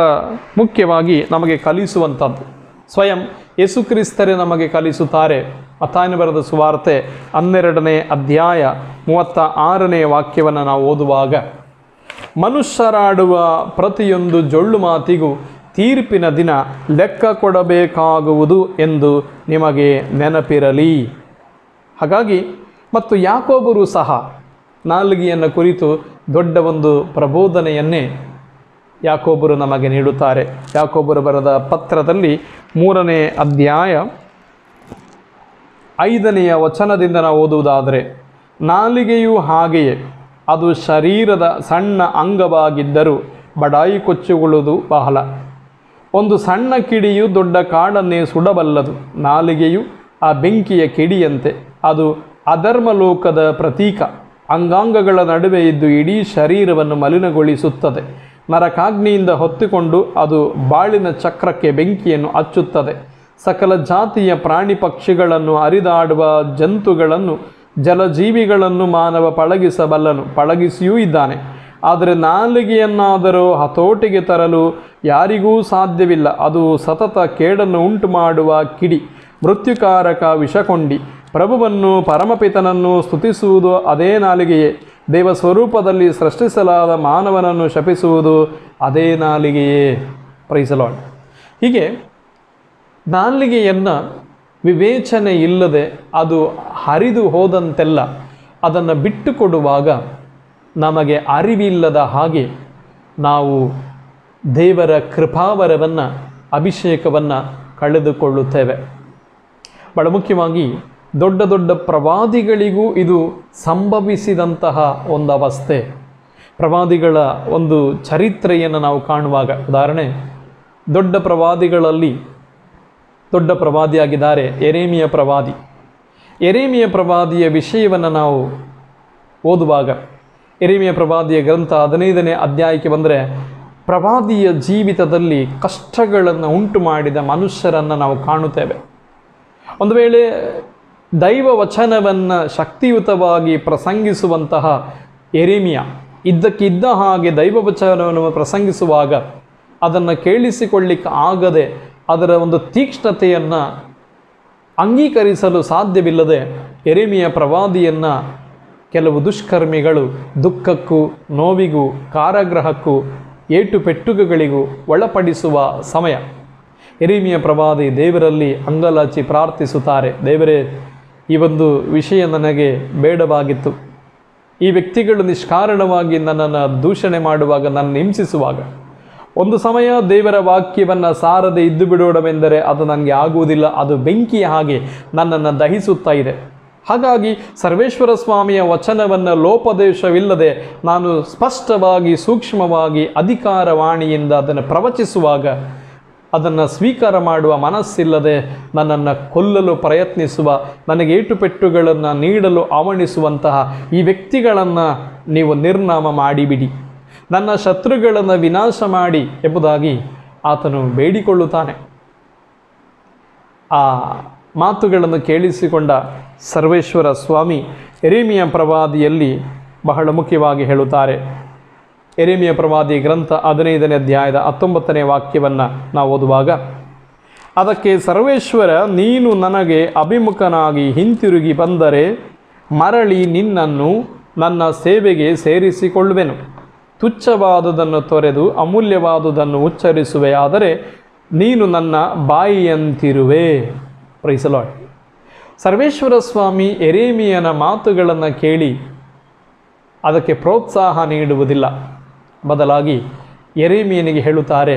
ಮುಖ್ಯವಾಗಿ ನಮಗೆ ಕಲಿಸುವಂಥದ್ದು. ಸ್ವಯಂ ಯೇಸು ಕ್ರಿಸ್ತರೇ ನಮಗೆ ಕಲಿಸುತ್ತಾರೆ. ಮತ್ತಾಯನ ಬರೆದ ಸುವಾರ್ತೆ 12ನೇ ಅಧ್ಯಾಯ 36ನೇ ವಾಕ್ಯವನ್ನು ನಾವು ಓದುವಾಗ, ಮನುಷ್ಯರಾಡುವ ಪ್ರತಿಯೊಂದು ಜೊಳ್ಳು ಮಾತಿಗೂ ತೀರ್ಪಿನ ದಿನ ಲೆಕ್ಕ ಕೊಡಬೇಕಾಗುವುದು ಎಂದು ನಿಮಗೆ ನೆನಪಿರಲಿ. ಹಾಗಾಗಿ ಮತ್ತು ಯಾಕೋಬರು ಸಹ ನಾಲಿಗೆಯನ್ನು ಕುರಿತು ದೊಡ್ಡ ಒಂದು ಪ್ರಬೋಧನೆಯನ್ನೇ ಯಾಕೋಬರು ನಮಗೆ ನೀಡುತ್ತಾರೆ. ಯಾಕೋಬರು ಬರೆದ ಪತ್ರದಲ್ಲಿ 3ನೇ ಅಧ್ಯಾಯ 5ನೇ ವಚನದಿಂದ ನಾವು ಓದುವುದಾದರೆ, ನಾಲಿಗೆಯೂ ಹಾಗೆಯೇ, ಅದು ಶರೀರದ ಸಣ್ಣ ಅಂಗವಾಗಿದ್ದರೂ ಬಡಾಯಿ ಕೊಚ್ಚಿಕೊಳ್ಳುವುದು ಬಹಳ. ಒಂದು ಸಣ್ಣ ಕಿಡಿಯು ದೊಡ್ಡ ಕಾಡನ್ನೇ ಸುಡಬಲ್ಲದು. ನಾಲಿಗೆಯು ಆ ಬೆಂಕಿಯ ಕಿಡಿಯಂತೆ, ಅದು ಅಧರ್ಮಲೋಕದ ಪ್ರತೀಕ. ಅಂಗಾಂಗಗಳ ನಡುವೆ ಇದ್ದು ಇಡೀ ಶರೀರವನ್ನು ಮಲಿನಗೊಳಿಸುತ್ತದೆ. ನರಕಾಗ್ನಿಯಿಂದ ಹೊತ್ತುಕೊಂಡು ಅದು ಬಾಳಿನ ಚಕ್ರಕ್ಕೆ ಬೆಂಕಿಯನ್ನು ಹಚ್ಚುತ್ತದೆ. ಸಕಲ ಜಾತಿಯ ಪ್ರಾಣಿ ಪಕ್ಷಿಗಳನ್ನು, ಹರಿದಾಡುವ ಜಂತುಗಳನ್ನು, ಜಲಜೀವಿಗಳನ್ನು ಮಾನವ ಪಳಗಿಸಬಲ್ಲನು, ಪಳಗಿಸಿಯೂ ಇದ್ದಾನೆ. ಆದರೆ ನಾಲಿಗೆಯನ್ನಾದರೂ ಹತೋಟಿಗೆ ತರಲು ಯಾರಿಗೂ ಸಾಧ್ಯವಿಲ್ಲ. ಅದು ಸತತ ಕೇಡನ್ನು ಉಂಟು ಮಾಡುವ ಕಿಡಿ, ಮೃತ್ಯುಕಾರಕ ವಿಷಕೊಂಡಿ. ಪ್ರಭುವನ್ನು ಪರಮಪಿತನನ್ನು ಸ್ತುತಿಸುವುದು ಅದೇ ನಾಲಿಗೆಯೇ. ದೇವ ಸ್ವರೂಪದಲ್ಲಿ ಸೃಷ್ಟಿಸಲಾದ ಮಾನವನನ್ನು ಶಪಿಸುವುದು ಅದೇ ನಾಲಿಗೆಯೇ. Price the lord. ಹೀಗೆ ನಾಲಿಗೆಯನ್ನು ವಿವೇಚನೆ ಇಲ್ಲದೆ ಅದು ಹರಿದು ಹೋದಂತೆಲ್ಲ ಅದನ್ನು ಬಿಟ್ಟುಕೊಡುವಾಗ ನಮಗೆ ಅರಿವಿಲ್ಲದ ಹಾಗೆ ನಾವು ದೇವರ ಕೃಪಾವರವನ್ನು, ಅಭಿಷೇಕವನ್ನು ಕಳೆದುಕೊಳ್ಳುತ್ತೇವೆ. ಬಹಳ ಮುಖ್ಯವಾಗಿ ದೊಡ್ಡ ದೊಡ್ಡ ಪ್ರವಾದಿಗಳಿಗೂ ಇದು ಸಂಭವಿಸಿದಂತಹ ಒಂದು ಅವಸ್ಥೆ. ಪ್ರವಾದಿಗಳ ಒಂದು ಚರಿತ್ರೆಯನ್ನು ನಾವು ಕಾಣುವಾಗ, ಉದಾಹರಣೆ, ದೊಡ್ಡ ಪ್ರವಾದಿಗಳಲ್ಲಿ ದೊಡ್ಡ ಪ್ರವಾದಿಯಾಗಿದ್ದಾರೆ ಯೆರೆಮೀಯ ಪ್ರವಾದಿ. ಯೆರೆಮೀಯ ಪ್ರವಾದಿಯ ವಿಷಯವನ್ನು ನಾವು ಓದುವಾಗ, ಯೆರೆಮೀಯ ಪ್ರವಾದಿಯ ಗ್ರಂಥ 15ನೇ ಅಧ್ಯಾಯಕ್ಕೆ ಬಂದರೆ, ಪ್ರವಾದಿಯ ಜೀವಿತದಲ್ಲಿ ಕಷ್ಟಗಳನ್ನು ಉಂಟು ಮಾಡಿದ ಮನುಷ್ಯರನ್ನು ನಾವು ಕಾಣುತ್ತೇವೆ. ಒಂದು ವೇಳೆ ದೈವ ವಚನವನ್ನು ಶಕ್ತಿಯುತವಾಗಿ ಪ್ರಸಂಗಿಸುವಂತಹ ಯೆರೆಮೀಯ ಇದ್ದಕ್ಕಿದ್ದ ಹಾಗೆ ದೈವ ವಚನವನ್ನು ಪ್ರಸಂಗಿಸುವಾಗ ಅದನ್ನು ಕೇಳಿಸಿಕೊಳ್ಳಿಕ್ಕೆ ಆಗದೆ ಅದರ ಒಂದು ತೀಕ್ಷ್ಣತೆಯನ್ನು ಅಂಗೀಕರಿಸಲು ಸಾಧ್ಯವಿಲ್ಲದೆ ಯೆರೆಮೀಯ ಪ್ರವಾದಿಯನ್ನು ಕೆಲವು ದುಷ್ಕರ್ಮಿಗಳು ದುಃಖಕ್ಕೂ, ನೋವಿಗೂ, ಕಾರಾಗೃಹಕ್ಕೂ, ಏಟು ಪೆಟ್ಟುಗಳಿಗೂ ಒಳಪಡಿಸುವ ಸಮಯ. ಯೆರೆಮೀಯ ಪ್ರವಾದಿ ದೇವರಲ್ಲಿ ಅಂಗಲಾಚಿ ಪ್ರಾರ್ಥಿಸುತ್ತಾರೆ, ದೇವರೇ, ಈ ಒಂದು ವಿಷಯ ನನಗೆ ಬೇಡವಾಗಿತ್ತು. ಈ ವ್ಯಕ್ತಿಗಳು ನಿಷ್ಕಾರಣವಾಗಿ ನನ್ನನ್ನು ದೂಷಣೆ ಮಾಡುವಾಗ, ನನ್ನ ಹಿಂಸಿಸುವಾಗ ಒಂದು ಸಮಯ ದೇವರ ವಾಕ್ಯವನ್ನು ಸಾರದೆ ಇದ್ದು ಬಿಡೋಣವೆಂದರೆ ಅದು ನನಗೆ ಆಗುವುದಿಲ್ಲ. ಅದು ಬೆಂಕಿಯ ಹಾಗೆ ನನ್ನನ್ನು ದಹಿಸುತ್ತಾ ಇದೆ. ಹಾಗಾಗಿ ಸರ್ವೇಶ್ವರ ಸ್ವಾಮಿಯ ವಚನವನ್ನು ಲೋಪದೇಶವಿಲ್ಲದೆ ನಾನು ಸ್ಪಷ್ಟವಾಗಿ ಸೂಕ್ಷ್ಮವಾಗಿ ಅಧಿಕಾರವಾಣಿಯಿಂದ ಅದನ್ನು ಪ್ರವಚಿಸುವಾಗ ಅದನ್ನು ಸ್ವೀಕಾರ ಮಾಡುವ ಮನಸ್ಸಿಲ್ಲದೆ ನನ್ನನ್ನು ಕೊಲ್ಲಲು ಪ್ರಯತ್ನಿಸುವ, ನನಗೆ ಏಟುಪೆಟ್ಟುಗಳನ್ನು ನೀಡಲು ಆವಣಿಸುವಂತಹ ಈ ವ್ಯಕ್ತಿಗಳನ್ನು ನೀವು ನಿರ್ನಾಮ ಮಾಡಿಬಿಡಿ, ನನ್ನ ಶತ್ರುಗಳನ್ನು ವಿನಾಶ ಮಾಡಿ ಎಂಬುದಾಗಿ ಆತನು ಬೇಡಿಕೊಳ್ಳುತ್ತಾನೆ. ಆ ಮಾತುಗಳನ್ನು ಕೇಳಿಸಿಕೊಂಡ ಸರ್ವೇಶ್ವರ ಸ್ವಾಮಿ ಯೆರೆಮೀಯ ಪ್ರವಾದಿಯಲ್ಲಿ ಬಹಳ ಮುಖ್ಯವಾಗಿ ಹೇಳುತ್ತಾರೆ. ಯೆರೆಮೀಯ ಪ್ರವಾದಿ ಗ್ರಂಥ 15ನೇ ಅಧ್ಯಾಯದ 19ನೇ ವಾಕ್ಯವನ್ನು ನಾವು ಓದುವಾಗ, ಅದಕ್ಕೆ ಸರ್ವೇಶ್ವರ, ನೀನು ನನಗೆ ಅಭಿಮುಖನಾಗಿ ಹಿಂತಿರುಗಿ ಬಂದರೆ ಮರಳಿ ನಿನ್ನನ್ನು ನನ್ನ ಸೇವೆಗೆ ಸೇರಿಸಿಕೊಳ್ಳುವೆನು. ತುಚ್ಛವಾದುದನ್ನು ತೊರೆದು ಅಮೂಲ್ಯವಾದುದನ್ನು ಉಚ್ಚರಿಸುವೆಯಾದರೆ ನೀನು ನನ್ನ ಬಾಯಿಯಂತಿರುವೆ. Praise the lord. ಸರ್ವೇಶ್ವರ ಸ್ವಾಮಿ ಯೆರೆಮೀಯನ ಮಾತುಗಳನ್ನು ಕೇಳಿ ಅದಕ್ಕೆ ಪ್ರೋತ್ಸಾಹ ನೀಡುವುದಿಲ್ಲ. ಬದಲಾಗಿ ಯೆರೆಮೀಯನಿಗೆ ಹೇಳುತ್ತಾರೆ,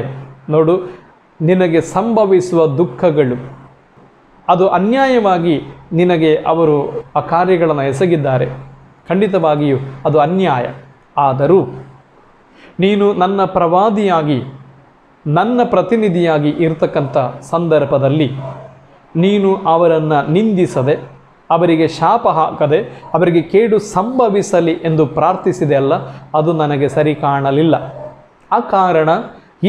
ನೋಡು, ನಿನಗೆ ಸಂಭವಿಸುವ ದುಃಖಗಳು, ಅದು ಅನ್ಯಾಯವಾಗಿ ನಿನಗೆ ಅವರು ಆ ಕಾರ್ಯಗಳನ್ನು ಎಸಗಿದ್ದಾರೆ. ಖಂಡಿತವಾಗಿಯೂ ಅದು ಅನ್ಯಾಯ. ಆದರೂ ನೀನು ನನ್ನ ಪ್ರವಾದಿಯಾಗಿ, ನನ್ನ ಪ್ರತಿನಿಧಿಯಾಗಿ ಇರತಕ್ಕಂಥ ಸಂದರ್ಭದಲ್ಲಿ ನೀನು ಅವರನ್ನು ನಿಂದಿಸದೆ, ಅವರಿಗೆ ಶಾಪ ಹಾಕದೆ, ಅವರಿಗೆ ಕೇಡು ಸಂಭವಿಸಲಿ ಎಂದು ಪ್ರಾರ್ಥಿಸಿದೆ ಅಲ್ಲ, ಅದು ನನಗೆ ಸರಿ ಕಾಣಲಿಲ್ಲ. ಆ ಕಾರಣ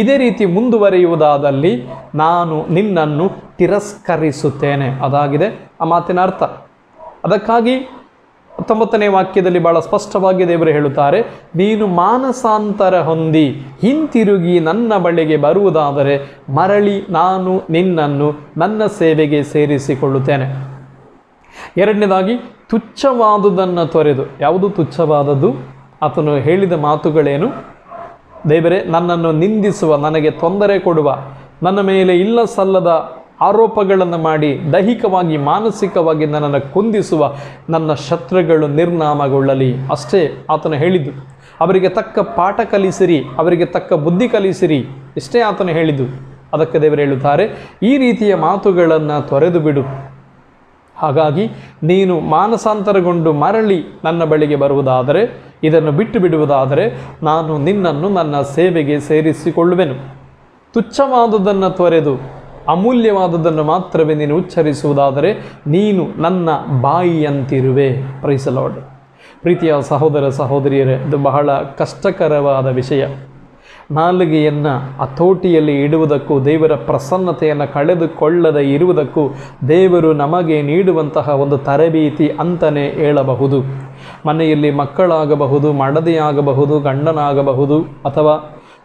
ಇದೇ ರೀತಿ ಮುಂದುವರಿಯುವುದಾದಲ್ಲಿ ನಾನು ನಿನ್ನನ್ನು ತಿರಸ್ಕರಿಸುತ್ತೇನೆ. ಅದಾಗಿದೆ ಆ ಮಾತಿನ ಅರ್ಥ. ಅದಕ್ಕಾಗಿ 19ನೇ ವಾಕ್ಯದಲ್ಲಿ ಬಹಳ ಸ್ಪಷ್ಟವಾಗಿ ದೇವರು ಹೇಳುತ್ತಾರೆ, ನೀನು ಮಾನಸಾಂತರ ಹೊಂದಿ ಹಿಂತಿರುಗಿ ನನ್ನ ಬಳಿಗೆ ಬರುವುದಾದರೆ ಮರಳಿ ನಾನು ನಿನ್ನನ್ನು ನನ್ನ ಸೇವೆಗೆ ಸೇರಿಸಿಕೊಳ್ಳುತ್ತೇನೆ. ಎರಡನೇದಾಗಿ, ತುಚ್ಛವಾದುದನ್ನು ತೊರೆದು. ಯಾವುದು ತುಚ್ಛವಾದದ್ದು? ಆತನು ಹೇಳಿದ ಮಾತುಗಳೇನು? ದೇವರೇ, ನನ್ನನ್ನು ನಿಂದಿಸುವ, ನನಗೆ ತೊಂದರೆ ಕೊಡುವ, ನನ್ನ ಮೇಲೆ ಇಲ್ಲ ಸಲ್ಲದ ಆರೋಪಗಳನ್ನು ಮಾಡಿ ದೈಹಿಕವಾಗಿ ಮಾನಸಿಕವಾಗಿ ನನ್ನನ್ನು ಕುಂದಿಸುವ ನನ್ನ ಶತ್ರುಗಳು ನಿರ್ನಾಮಗೊಳ್ಳಲಿ. ಅಷ್ಟೇ ಆತನು ಹೇಳಿದ್ದು. ಅವರಿಗೆ ತಕ್ಕ ಪಾಠ ಕಲಿಸಿರಿ, ಅವರಿಗೆ ತಕ್ಕ ಬುದ್ಧಿ ಕಲಿಸಿರಿ, ಇಷ್ಟೇ ಆತನು ಹೇಳಿದ್ದು. ಅದಕ್ಕೆ ದೇವರು ಹೇಳುತ್ತಾರೆ, ಈ ರೀತಿಯ ಮಾತುಗಳನ್ನು ತೊರೆದು ಬಿಡು. ಹಾಗಾಗಿ ನೀನು ಮಾನಸಾಂತರಗೊಂಡು ಮರಳಿ ನನ್ನ ಬಳಿಗೆ ಬರುವುದಾದರೆ, ಇದನ್ನು ಬಿಟ್ಟು ಬಿಡುವುದಾದರೆ ನಾನು ನಿನ್ನನ್ನು ನನ್ನ ಸೇವೆಗೆ ಸೇರಿಸಿಕೊಳ್ಳುವೆನು. ತುಚ್ಛವಾದುದನ್ನು ತೊರೆದು ಅಮೂಲ್ಯವಾದುದನ್ನು ಮಾತ್ರವೇ ನೀನು ಉಚ್ಚರಿಸುವುದಾದರೆ ನೀನು ನನ್ನ ಬಾಯಿಯಂತಿರುವೆ. Praise the lord. ಪ್ರೀತಿಯ ಸಹೋದರ ಸಹೋದರಿಯರೇ, ಇದು ಬಹಳ ಕಷ್ಟಕರವಾದ ವಿಷಯ. ನಾಲಿಗೆಯನ್ನು ಹತೋಟಿಯಲ್ಲಿ ಇಡುವುದಕ್ಕೂ ದೇವರ ಪ್ರಸನ್ನತೆಯನ್ನು ಕಳೆದುಕೊಳ್ಳದೆ ಇರುವುದಕ್ಕೂ ದೇವರು ನಮಗೆ ನೀಡುವಂತಹ ಒಂದು ತರಬೇತಿ ಅಂತಲೇ ಹೇಳಬಹುದು. ಮನೆಯಲ್ಲಿ ಮಕ್ಕಳಾಗಬಹುದು, ಮಡದಿಯಾಗಬಹುದು, ಗಂಡನಾಗಬಹುದು, ಅಥವಾ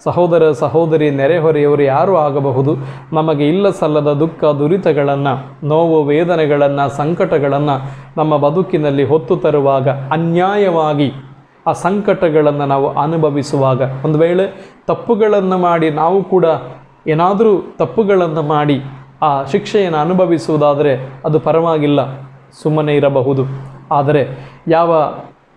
ಸಹೋದರ ಸಹೋದರಿ ನೆರೆಹೊರೆಯವರು ಯಾರೂ ಆಗಬಹುದು. ನಮಗೆ ಇಲ್ಲ ಸಲ್ಲದ ದುಃಖ ದುರಿತಗಳನ್ನು, ನೋವು ವೇದನೆಗಳನ್ನು, ಸಂಕಟಗಳನ್ನು ನಮ್ಮ ಬದುಕಿನಲ್ಲಿ ಹೊತ್ತು ತರುವಾಗ, ಅನ್ಯಾಯವಾಗಿ ಆ ಸಂಕಟಗಳನ್ನು ನಾವು ಅನುಭವಿಸುವಾಗ, ಒಂದು ವೇಳೆ ತಪ್ಪುಗಳನ್ನು ಮಾಡಿ ನಾವು ಕೂಡ ಏನಾದರೂ ತಪ್ಪುಗಳನ್ನು ಮಾಡಿ ಆ ಶಿಕ್ಷೆಯನ್ನು ಅನುಭವಿಸುವುದಾದರೆ ಅದು ಪರವಾಗಿಲ್ಲ, ಸುಮ್ಮನೆ ಇರಬಹುದು. ಆದರೆ ಯಾವ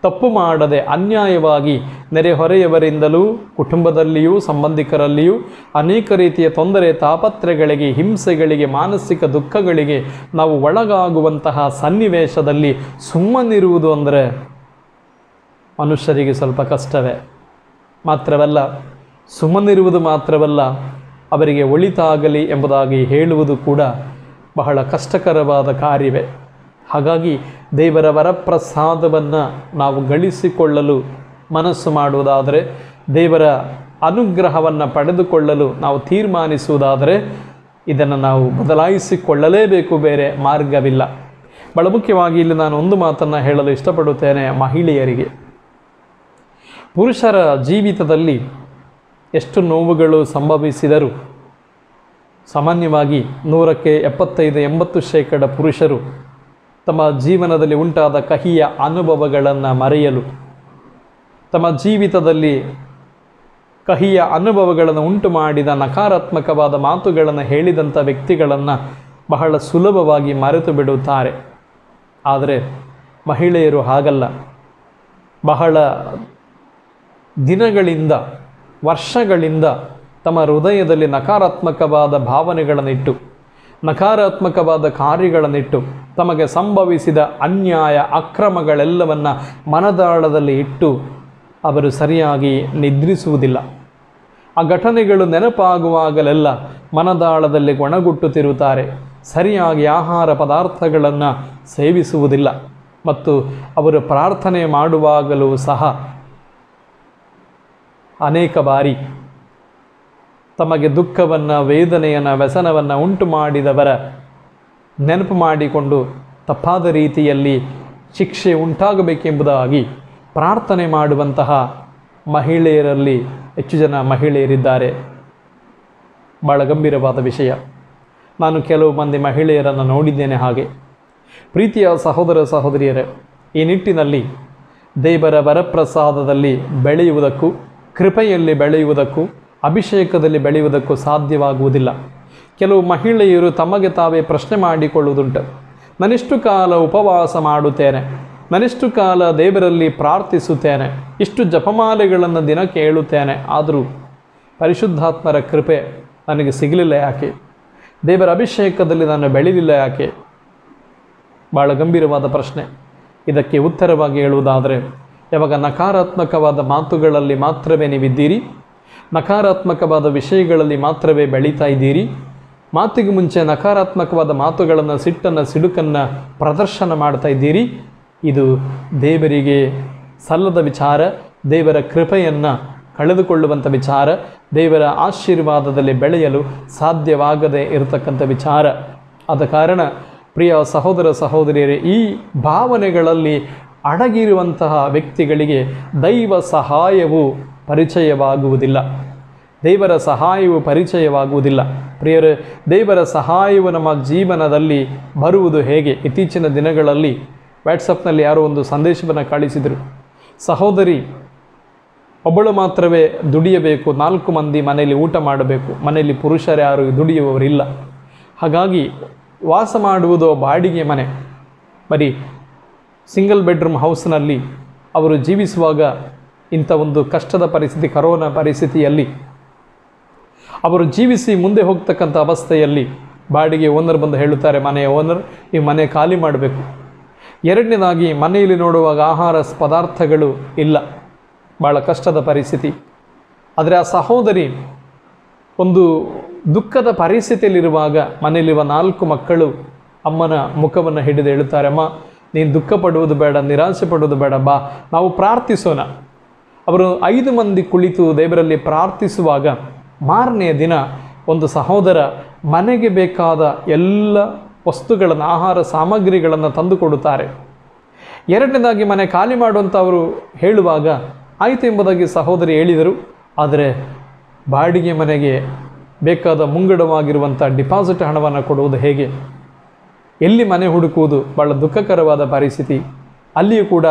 ತಪ್ಪು ಮಾಡದೆ ಅನ್ಯಾಯವಾಗಿ ನೆರೆಹೊರೆಯವರಿಂದಲೂ, ಕುಟುಂಬದಲ್ಲಿಯೂ, ಸಂಬಂಧಿಕರಲ್ಲಿಯೂ ಅನೇಕ ರೀತಿಯ ತೊಂದರೆ ತಾಪತ್ರೆಗಳಿಗೆ, ಹಿಂಸೆಗಳಿಗೆ, ಮಾನಸಿಕ ದುಃಖಗಳಿಗೆ ನಾವು ಒಳಗಾಗುವಂತಹ ಸನ್ನಿವೇಶದಲ್ಲಿ ಸುಮ್ಮನಿರುವುದು ಅಂದರೆ ಮನುಷ್ಯರಿಗೆ ಸ್ವಲ್ಪ ಕಷ್ಟವೇ. ಮಾತ್ರವಲ್ಲ, ಸುಮ್ಮನಿರುವುದು ಮಾತ್ರವಲ್ಲ, ಅವರಿಗೆ ಒಳಿತಾಗಲಿ ಎಂಬುದಾಗಿ ಹೇಳುವುದು ಕೂಡ ಬಹಳ ಕಷ್ಟಕರವಾದ ಕಾರ್ಯವೇ. ಹಾಗಾಗಿ ದೇವರ ವರಪ್ರಸಾದವನ್ನು ನಾವು ಗಳಿಸಿಕೊಳ್ಳಲು ಮನಸ್ಸು ಮಾಡುವುದಾದರೆ, ದೇವರ ಅನುಗ್ರಹವನ್ನು ಪಡೆದುಕೊಳ್ಳಲು ನಾವು ತೀರ್ಮಾನಿಸುವುದಾದರೆ ಇದನ್ನು ನಾವು ಬದಲಾಯಿಸಿಕೊಳ್ಳಲೇಬೇಕು, ಬೇರೆ ಮಾರ್ಗವಿಲ್ಲ. ಬಹಳ ಮುಖ್ಯವಾಗಿ ಇಲ್ಲಿ ನಾನು ಒಂದು ಮಾತನ್ನು ಹೇಳಲು ಇಷ್ಟಪಡುತ್ತೇನೆ. ಮಹಿಳೆಯರಿಗೆ, ಪುರುಷರ ಜೀವಿತದಲ್ಲಿ ಎಷ್ಟು ನೋವುಗಳು ಸಂಭವಿಸಿದರೂ ಸಾಮಾನ್ಯವಾಗಿ 100ಕ್ಕೆ 75-80% ಪುರುಷರು ತಮ್ಮ ಜೀವನದಲ್ಲಿ ಉಂಟಾದ ಕಹಿಯ ಅನುಭವಗಳನ್ನು ಮರೆಯಲು, ತಮ್ಮ ಜೀವಿತದಲ್ಲಿ ಕಹಿಯ ಅನುಭವಗಳನ್ನು ಉಂಟು ಮಾಡಿದ ನಕಾರಾತ್ಮಕವಾದ ಮಾತುಗಳನ್ನು ಹೇಳಿದಂಥ ವ್ಯಕ್ತಿಗಳನ್ನು ಬಹಳ ಸುಲಭವಾಗಿ ಮರೆತು ಬಿಡುತ್ತಾರೆ. ಆದರೆ ಮಹಿಳೆಯರು ಹಾಗಲ್ಲ. ಬಹಳ ದಿನಗಳಿಂದ, ವರ್ಷಗಳಿಂದ ತಮ್ಮ ಹೃದಯದಲ್ಲಿ ನಕಾರಾತ್ಮಕವಾದ ಭಾವನೆಗಳನ್ನಿಟ್ಟು, ನಕಾರಾತ್ಮಕವಾದ ಕಾರ್ಯಗಳನ್ನಿಟ್ಟು, ತಮಗೆ ಸಂಭವಿಸಿದ ಅನ್ಯಾಯ ಅಕ್ರಮಗಳೆಲ್ಲವನ್ನು ಮನದಾಳದಲ್ಲಿ ಇಟ್ಟು ಅವರು ಸರಿಯಾಗಿ ನಿದ್ರಿಸುವುದಿಲ್ಲ. ಆ ಘಟನೆಗಳು ನೆನಪಾಗುವಾಗಲೆಲ್ಲ ಮನದಾಳದಲ್ಲಿ ಗೊಣಗುಟ್ಟುತ್ತಿರುತ್ತಾರೆ. ಸರಿಯಾಗಿ ಆಹಾರ ಪದಾರ್ಥಗಳನ್ನು ಸೇವಿಸುವುದಿಲ್ಲ. ಮತ್ತು ಅವರು ಪ್ರಾರ್ಥನೆ ಮಾಡುವಾಗಲೂ ಸಹ ಅನೇಕ ಬಾರಿ ತಮಗೆ ದುಃಖವನ್ನು, ವೇದನೆಯನ್ನು, ವ್ಯಸನವನ್ನು ಉಂಟು ಮಾಡಿದವರ ನೆನಪು ಮಾಡಿಕೊಂಡು ತಪ್ಪಾದ ರೀತಿಯಲ್ಲಿ ಶಿಕ್ಷೆ ಉಂಟಾಗಬೇಕೆಂಬುದಾಗಿ ಪ್ರಾರ್ಥನೆ ಮಾಡುವಂತಹ ಮಹಿಳೆಯರಲ್ಲಿ ಹೆಚ್ಚು ಜನ ಮಹಿಳೆಯರಿದ್ದಾರೆ. ಭಾಳ ಗಂಭೀರವಾದ ವಿಷಯ. ನಾನು ಕೆಲವು ಮಂದಿ ಮಹಿಳೆಯರನ್ನು ನೋಡಿದ್ದೇನೆ. ಹಾಗೆ ಪ್ರೀತಿಯ ಸಹೋದರ ಸಹೋದರಿಯರೇ, ಈ ನಿಟ್ಟಿನಲ್ಲಿ ದೇವರ ವರಪ್ರಸಾದದಲ್ಲಿ ಬೆಳೆಯುವುದಕ್ಕೂ, ಕೃಪೆಯಲ್ಲಿ ಬೆಳೆಯುವುದಕ್ಕೂ, ಅಭಿಷೇಕದಲ್ಲಿ ಬೆಳೆಯುವುದಕ್ಕೂ ಸಾಧ್ಯವಾಗುವುದಿಲ್ಲ. ಕೆಲವು ಮಹಿಳೆಯರು ತಮಗೆ ತಾವೇ ಪ್ರಶ್ನೆ ಮಾಡಿಕೊಳ್ಳುವುದುಂಟು. ನಾನೆಷ್ಟು ಕಾಲ ಉಪವಾಸ ಮಾಡುತ್ತೇನೆ, ನಾನೆಷ್ಟು ಕಾಲ ದೇವರಲ್ಲಿ ಪ್ರಾರ್ಥಿಸುತ್ತೇನೆ, ಇಷ್ಟು ಜಪಮಾಲೆಗಳನ್ನು ದಿನಕ್ಕೆ ಹೇಳುತ್ತೇನೆ, ಆದರೂ ಪರಿಶುದ್ಧಾತ್ಮರ ಕೃಪೆ ನನಗೆ ಸಿಗಲಿಲ್ಲ ಯಾಕೆ? ದೇವರ ಅಭಿಷೇಕದಲ್ಲಿ ನಾನು ಬೆಳೆಯಲಿಲ್ಲ ಯಾಕೆ? ಭಾಳ ಗಂಭೀರವಾದ ಪ್ರಶ್ನೆ. ಇದಕ್ಕೆ ಉತ್ತರವಾಗಿ ಹೇಳುವುದಾದರೆ, ಯಾವಾಗ ನಕಾರಾತ್ಮಕವಾದ ಮಾತುಗಳಲ್ಲಿ ಮಾತ್ರವೇ ನೀವಿದ್ದೀರಿ, ನಕಾರಾತ್ಮಕವಾದ ವಿಷಯಗಳಲ್ಲಿ ಮಾತ್ರವೇ ಬೆಳೀತಾ ಇದ್ದೀರಿ, ಮಾತಿಗೆ ಮುಂಚೆ ನಕಾರಾತ್ಮಕವಾದ ಮಾತುಗಳನ್ನು, ಸಿಟ್ಟನ್ನು, ಸಿಡುಕನ್ನು ಪ್ರದರ್ಶನ ಮಾಡ್ತಾ ಇದ್ದೀರಿ, ಇದು ದೇವರಿಗೆ ಸಲ್ಲದ ವಿಚಾರ, ದೇವರ ಕೃಪೆಯನ್ನು ಕಳೆದುಕೊಳ್ಳುವಂಥ ವಿಚಾರ, ದೇವರ ಆಶೀರ್ವಾದದಲ್ಲಿ ಬೆಳೆಯಲು ಸಾಧ್ಯವಾಗದೇ ಇರತಕ್ಕಂಥ ವಿಚಾರ. ಆದ ಕಾರಣ ಪ್ರಿಯ ಸಹೋದರ ಸಹೋದರಿಯರೇ, ಈ ಭಾವನೆಗಳಲ್ಲಿ ಅಡಗಿರುವಂತಹ ವ್ಯಕ್ತಿಗಳಿಗೆ ದೈವ ಸಹಾಯವು ಪರಿಚಯವಾಗುವುದಿಲ್ಲ. ದೇವರ ಸಹಾಯವು ಪರಿಚಯವಾಗುವುದಿಲ್ಲ. ಪ್ರಿಯರೇ, ದೇವರ ಸಹಾಯವು ನಮ್ಮ ಜೀವನದಲ್ಲಿ ಬರುವುದು ಹೇಗೆ? ಇತ್ತೀಚಿನ ದಿನಗಳಲ್ಲಿ ವಾಟ್ಸಪ್ನಲ್ಲಿ ಯಾರೋ ಒಂದು ಸಂದೇಶವನ್ನು ಕಳಿಸಿದರು. ಸಹೋದರಿ ಒಬ್ಬಳು ಮಾತ್ರವೇ ದುಡಿಯಬೇಕು, 4 ಮಂದಿ ಮನೆಯಲ್ಲಿ ಊಟ ಮಾಡಬೇಕು, ಮನೆಯಲ್ಲಿ ಪುರುಷರು ಯಾರು ದುಡಿಯುವವರಿಲ್ಲ, ಹಾಗಾಗಿ ವಾಸ ಮಾಡುವುದು ಬಾಡಿಗೆ ಮನೆ, ಬರೀ ಸಿಂಗಲ್ ಬೆಡ್ರೂಮ್ ಹೌಸ್ನಲ್ಲಿ ಅವರು ಜೀವಿಸುವಾಗ ಇಂಥ ಒಂದು ಕಷ್ಟದ ಪರಿಸ್ಥಿತಿ, ಕರೋನಾ ಪರಿಸ್ಥಿತಿಯಲ್ಲಿ ಅವರು ಜೀವಿಸಿ ಮುಂದೆ ಹೋಗ್ತಕ್ಕಂಥ ಅವಸ್ಥೆಯಲ್ಲಿ ಬಾಡಿಗೆ ಓನರ್ ಬಂದು ಹೇಳುತ್ತಾರೆ, ಮನೆಯ ಓನರ್ ಈ ಮನೆ ಖಾಲಿ ಮಾಡಬೇಕು. ಎರಡನೇದಾಗಿ ಮನೆಯಲ್ಲಿ ನೋಡುವಾಗ ಆಹಾರ ಪದಾರ್ಥಗಳು ಇಲ್ಲ, ಭಾಳ ಕಷ್ಟದ ಪರಿಸ್ಥಿತಿ. ಆದರೆ ಆ ಸಹೋದರಿ ಒಂದು ದುಃಖದ ಪರಿಸ್ಥಿತಿಯಲ್ಲಿರುವಾಗ ಮನೆಯಲ್ಲಿರುವ 4 ಮಕ್ಕಳು ಅಮ್ಮನ ಮುಖವನ್ನು ಹಿಡಿದು ಹೇಳುತ್ತಾರೆ, ಅಮ್ಮ ನೀನು ದುಃಖ ಪಡುವುದು ಬೇಡ, ನಿರಾಶೆ ಪಡುವುದು ಬೇಡ, ಬಾ ನಾವು ಪ್ರಾರ್ಥಿಸೋಣ. ಅವರು 5 ಮಂದಿ ಕುಳಿತು ದೇವರಲ್ಲಿ ಪ್ರಾರ್ಥಿಸುವಾಗ ಮಾರನೆಯ ದಿನ ಒಂದು ಸಹೋದರ ಮನೆಗೆ ಬೇಕಾದ ಎಲ್ಲ ವಸ್ತುಗಳನ್ನು, ಆಹಾರ ಸಾಮಗ್ರಿಗಳನ್ನು ತಂದು ಕೊಡುತ್ತಾರೆ. ಎರಡನೇದಾಗಿ ಮನೆ ಖಾಲಿ ಮಾಡುವಂಥ ಅವರು ಹೇಳುವಾಗ ಆಯಿತು ಎಂಬುದಾಗಿ ಸಹೋದರಿ ಹೇಳಿದರು. ಆದರೆ ಬಾಡಿಗೆ ಮನೆಗೆ ಬೇಕಾದ ಮುಂಗಡವಾಗಿರುವಂಥ ಡಿಪಾಸಿಟ್ ಹಣವನ್ನು ಕೊಡುವುದು ಹೇಗೆ? ಎಲ್ಲಿ ಮನೆ ಹುಡುಕುವುದು? ಭಾಳ ದುಃಖಕರವಾದ ಪರಿಸ್ಥಿತಿ. ಅಲ್ಲಿಯೂ ಕೂಡ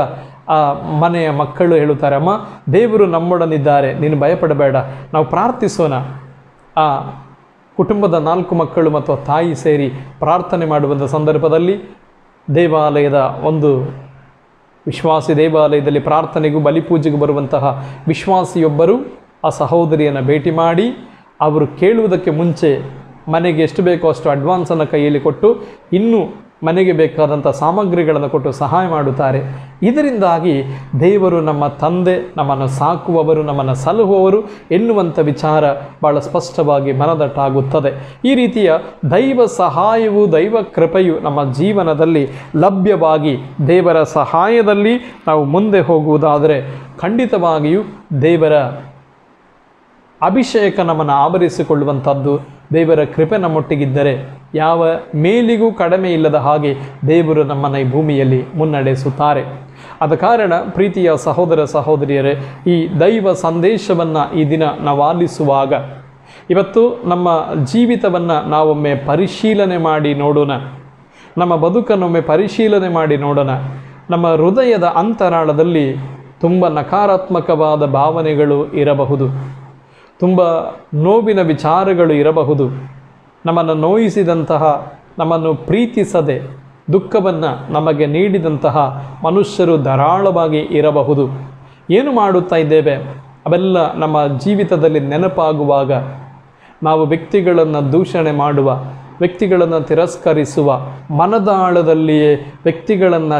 ಆ ಮನೆಯ ಮಕ್ಕಳು ಹೇಳುತ್ತಾರೆ, ಅಮ್ಮ ದೇವರು ನಮ್ಮೊಡನಿದ್ದಾರೆ, ನೀನು ಭಯಪಡಬೇಡ, ನಾವು ಪ್ರಾರ್ಥಿಸೋಣ. ಆ ಕುಟುಂಬದ 4 ಮಕ್ಕಳು ಮತ್ತು ತಾಯಿ ಸೇರಿ ಪ್ರಾರ್ಥನೆ ಮಾಡುವಂಥ ಸಂದರ್ಭದಲ್ಲಿ ದೇವಾಲಯದ ಒಂದು ವಿಶ್ವಾಸಿ, ದೇವಾಲಯದಲ್ಲಿ ಪ್ರಾರ್ಥನೆಗೂ ಬಲಿಪೂಜೆಗೂ ಬರುವಂತಹ ವಿಶ್ವಾಸಿಯೊಬ್ಬರು ಆ ಸಹೋದರಿಯನ್ನು ಭೇಟಿ ಮಾಡಿ ಅವರು ಕೇಳುವುದಕ್ಕೆ ಮುಂಚೆ ಮನೆಗೆ ಎಷ್ಟು ಬೇಕೋ ಅಷ್ಟು ಅಡ್ವಾನ್ಸನ್ನು ಕೈಯಲ್ಲಿ ಕೊಟ್ಟು ಇನ್ನೂ ಮನೆಗೆ ಬೇಕಾದಂಥ ಸಾಮಗ್ರಿಗಳನ್ನು ಕೊಟ್ಟು ಸಹಾಯ ಮಾಡುತ್ತಾರೆ. ಇದರಿಂದಾಗಿ ದೇವರು ನಮ್ಮ ತಂದೆ, ನಮ್ಮನ್ನು ಸಾಕುವವರು, ನಮ್ಮನ್ನು ಸಲಹುವವರು ಎನ್ನುವಂಥ ವಿಚಾರ ಭಾಳ ಸ್ಪಷ್ಟವಾಗಿ ಮನದಟ್ಟಾಗುತ್ತದೆ. ಈ ರೀತಿಯ ದೈವ ಸಹಾಯವು, ದೈವ ಕೃಪೆಯು ನಮ್ಮ ಜೀವನದಲ್ಲಿ ಲಭ್ಯವಾಗಿ ದೇವರ ಸಹಾಯದಲ್ಲಿ ನಾವು ಮುಂದೆ ಹೋಗುವುದಾದರೆ ಖಂಡಿತವಾಗಿಯೂ ದೇವರ ಅಭಿಷೇಕ ನಮ್ಮನ್ನು ಆವರಿಸಿಕೊಳ್ಳುವಂಥದ್ದು, ದೇವರ ಕೃಪೆ ನಮ್ಮೊಟ್ಟಿಗಿದ್ದರೆ ಯಾವ ಮೇಲಿಗೂ ಕಡಿಮೆ ಇಲ್ಲದ ಹಾಗೆ ದೇವರು ನಮ್ಮನ್ನು ಈ ಭೂಮಿಯಲ್ಲಿ ಮುನ್ನಡೆಸುತ್ತಾರೆ. ಆದ ಕಾರಣ ಪ್ರೀತಿಯ ಸಹೋದರ ಸಹೋದರಿಯರೇ, ಈ ದೈವ ಸಂದೇಶವನ್ನು ಈ ದಿನ ನಾವು ಆಲಿಸುವಾಗ ಇವತ್ತು ನಮ್ಮ ಜೀವಿತವನ್ನು ನಾವೊಮ್ಮೆ ಪರಿಶೀಲನೆ ಮಾಡಿ ನೋಡೋಣ. ನಮ್ಮ ಬದುಕನ್ನೊಮ್ಮೆ ಪರಿಶೀಲನೆ ಮಾಡಿ ನೋಡೋಣ. ನಮ್ಮ ಹೃದಯದ ಅಂತರಾಳದಲ್ಲಿ ತುಂಬ ನಕಾರಾತ್ಮಕವಾದ ಭಾವನೆಗಳು ಇರಬಹುದು, ತುಂಬ ನೋವಿನ ವಿಚಾರಗಳು ಇರಬಹುದು. ನಮ್ಮನ್ನು ನೋಯಿಸಿದಂತಹ, ನಮ್ಮನ್ನು ಪ್ರೀತಿಸದೆ, ದುಃಖವನ್ನು ನಮಗೆ ನೀಡಿದಂತಹ ಮನುಷ್ಯರು ಧಾರಾಳವಾಗಿ ಇರಬಹುದು. ಏನು ಮಾಡುತ್ತಾ ಇದ್ದೇವೆ ಅವೆಲ್ಲ ನಮ್ಮ ಜೀವಿತದಲ್ಲಿ ನೆನಪಾಗುವಾಗ ನಾವು ವ್ಯಕ್ತಿಗಳನ್ನು ದೂಷಣೆ ಮಾಡುವ, ವ್ಯಕ್ತಿಗಳನ್ನು ತಿರಸ್ಕರಿಸುವ, ಮನದ ಆಳದಲ್ಲಿಯೇ ವ್ಯಕ್ತಿಗಳನ್ನು